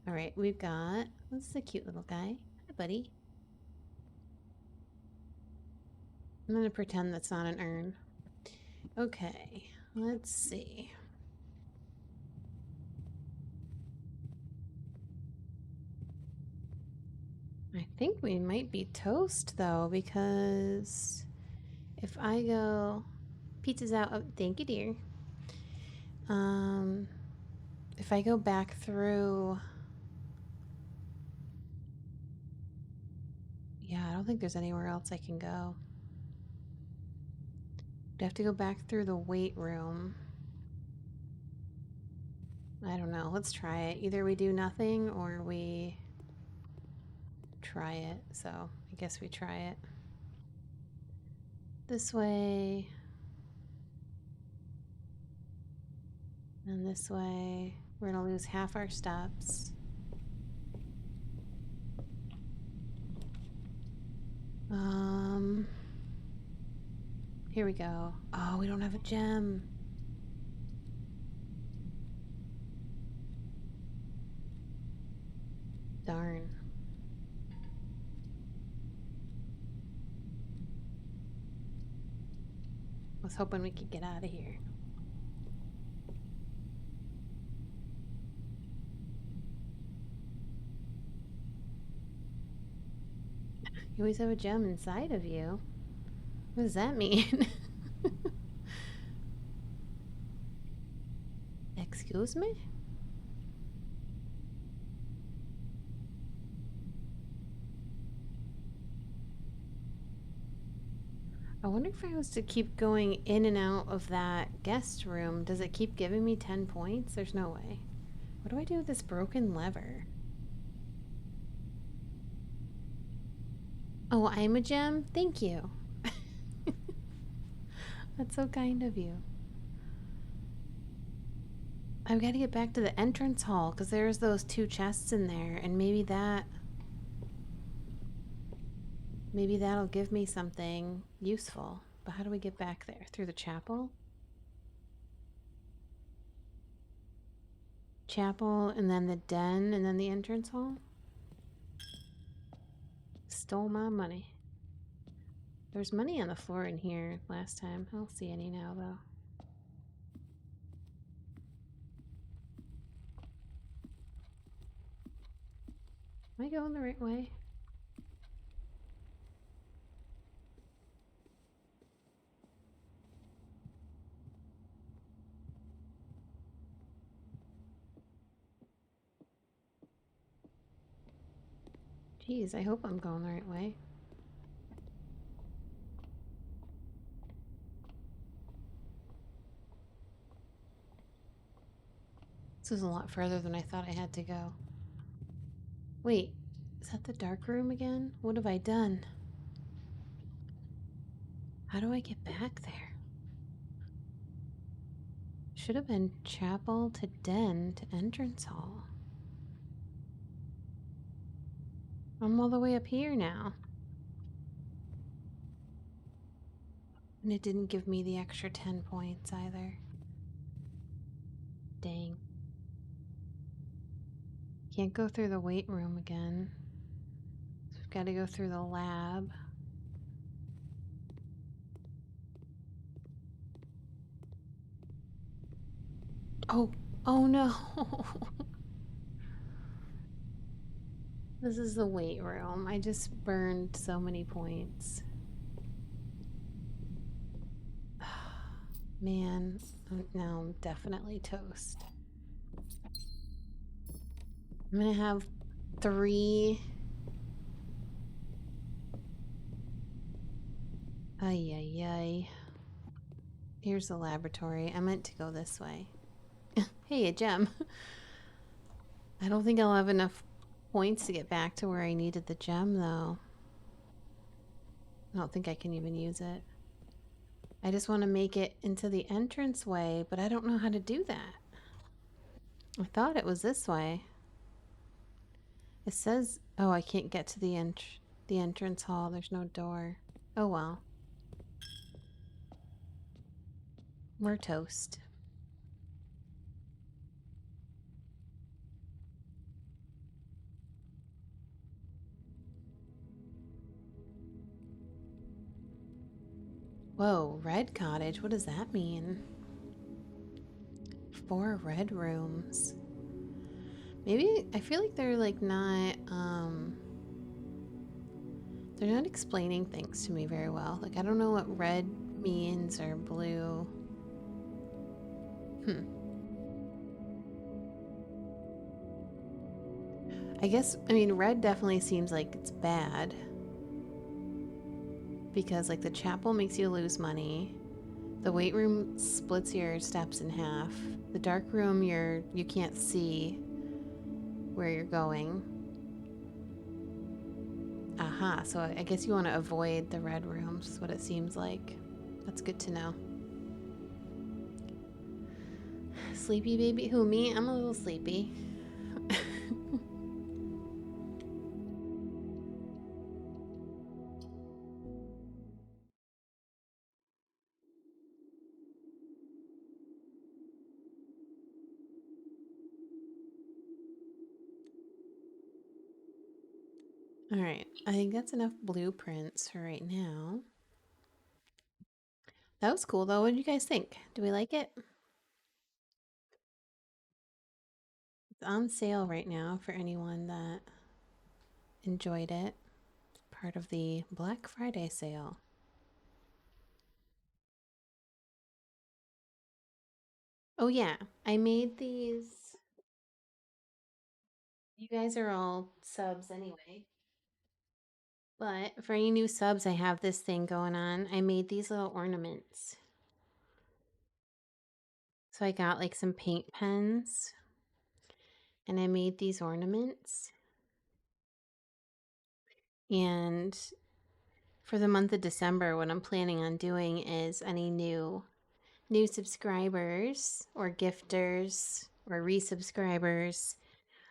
Alright, we've got... What's the cute little guy? Hi, buddy. I'm gonna pretend that's not an urn. Okay, let's see. I think we might be toast, though, because if I go... Pizza's out. Oh, thank you, dear. If I go back through... Yeah, I don't think there's anywhere else I can go. I'd have to go back through the weight room. I don't know. Let's try it. Either we do nothing or we try it. So I guess we try it. This way. And this way. We're gonna lose half our steps. Here we go. Oh, we don't have a gem. Darn. I was hoping we could get out of here. You always have a gem inside of you. What does that mean? Excuse me? I wonder if I was to keep going in and out of that guest room, does it keep giving me 10 points? There's no way. What do I do with this broken lever? Oh, I'm a gem? Thank you. That's so kind of you. I've got to get back to the entrance hall because there's those 2 chests in there, and maybe that'll give me something useful. But how do we get back there? Through the chapel? Chapel, and then the den, and then the entrance hall? Stole my money. There's money on the floor in here last time. I don't see any now, though. Am I going the right way? Jeez, I hope I'm going the right way. This is a lot further than I thought I had to go. Wait, is that the dark room again? What have I done? How do I get back there? Should have been chapel to den to entrance hall. I'm all the way up here now. And it didn't give me the extra 10 points either. Dang. Can't go through the weight room again. So we've got to go through the lab. Oh, oh no. This is the weight room. I just burned so many points. Man, now I'm definitely toast. I'm gonna have 3. Ay, ay, ay. Here's the laboratory. I meant to go this way. Hey, a gem. I don't think I'll have enough points to get back to where I needed the gem, though. I don't think I can even use it. I just want to make it into the entranceway, but I don't know how to do that. I thought it was this way. It says, oh, I can't get to the entrance hall. There's no door. Oh well. We're toast. Whoa, red cottage. What does that mean? 4 red rooms. Maybe I feel like they're like not they're not explaining things to me very well. Like I don't know what red means or blue. I guess I mean red definitely seems like it's bad. Because like the chapel makes you lose money. The weight room splits your steps in half. The dark room you can't see where you're going. Aha, so I guess you want to avoid the red rooms, is what it seems like. That's good to know. Sleepy baby? Who, me? I'm a little sleepy. Alright, I think that's enough blueprints for right now. That was cool though. What did you guys think? Do we like it? It's on sale right now for anyone that enjoyed it. Part of the Black Friday sale. Oh yeah, I made these. You guys are all subs anyway. But for any new subs, I have this thing going on. I made these little ornaments. So I got like some paint pens and I made these ornaments. And for the month of December, what I'm planning on doing is any new subscribers or gifters or resubscribers,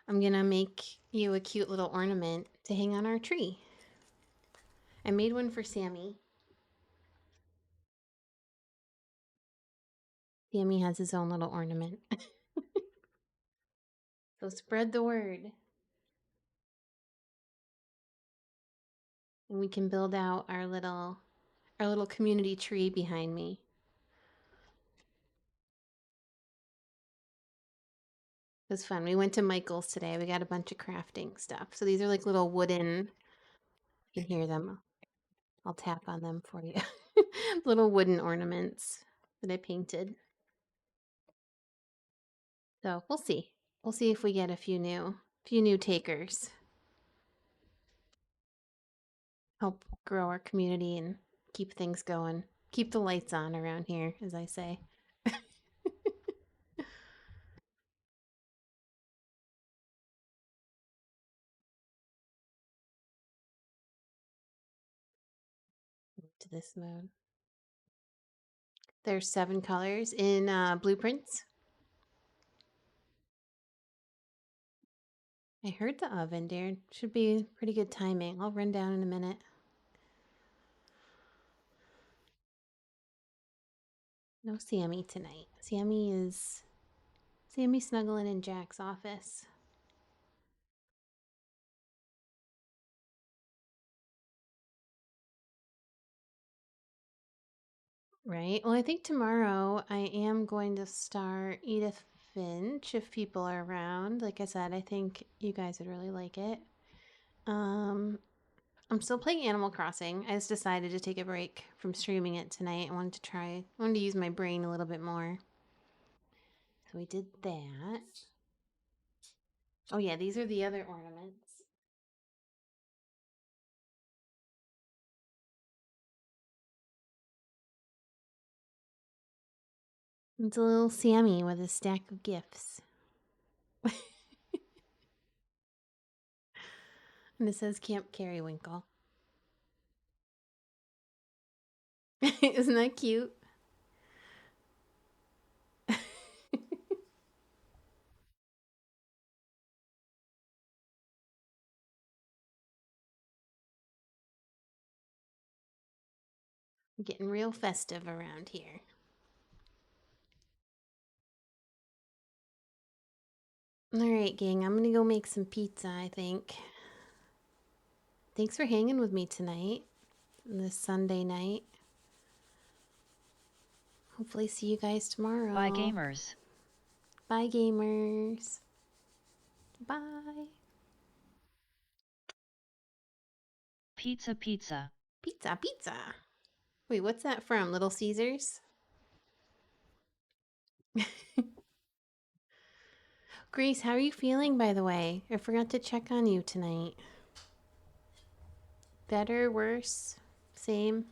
I'm gonna make you a cute little ornament to hang on our tree. I made one for Sammy. Sammy has his own little ornament. So spread the word. And we can build out our little our little community tree behind me. It was fun. We went to Michael's today. We got a bunch of crafting stuff. So these are like little wooden, you can hear them. I'll tap on them for you. Little wooden ornaments that I painted. So we'll see. We'll see if we get a few new takers. Help grow our community and keep things going. Keep the lights on around here, as I say. To this mode. There's 7 colors in blueprints. I heard the oven, dear. Should be pretty good timing. I'll run down in a minute. No Sammy tonight. Sammy's snuggling in Jack's office. Right. Well, I think tomorrow I am going to start Edith Finch if people are around. Like I said, I think you guys would really like it. I'm still playing Animal Crossing. I just decided to take a break from streaming it tonight. I wanted to use my brain a little bit more. So we did that. Oh yeah, these are the other ornaments. It's a little Sammy with a stack of gifts. And it says Camp Carrywinkle. Isn't that cute? Getting real festive around here. All right, gang, I'm gonna go make some pizza, I think. Thanks for hanging with me tonight, this Sunday night. Hopefully see you guys tomorrow. Bye, gamers. Bye, gamers. Bye. Pizza, pizza. Pizza, pizza. Wait, what's that from? Little Caesars? Grace, how are you feeling, by the way? I forgot to check on you tonight. Better, worse, same?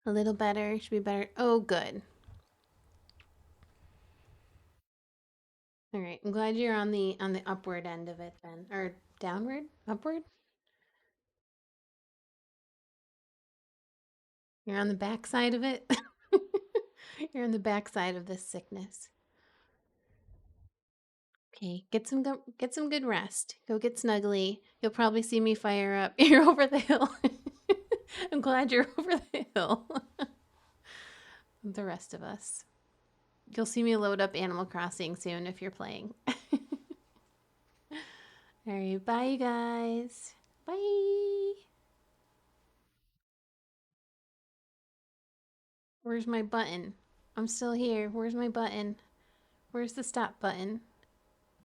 A little better, should be better. Oh, good. All right, I'm glad you're on the upward end of it then, or downward, upward. You're on the backside of it. You're on the backside of this sickness. Okay, get some good rest. Go get snuggly. You'll probably see me fire up. You're over the hill. I'm glad you're over the hill. The rest of us. You'll see me load up Animal Crossing soon if you're playing. All right, bye you guys. Bye. Where's my button? I'm still here. Where's my button? Where's the stop button?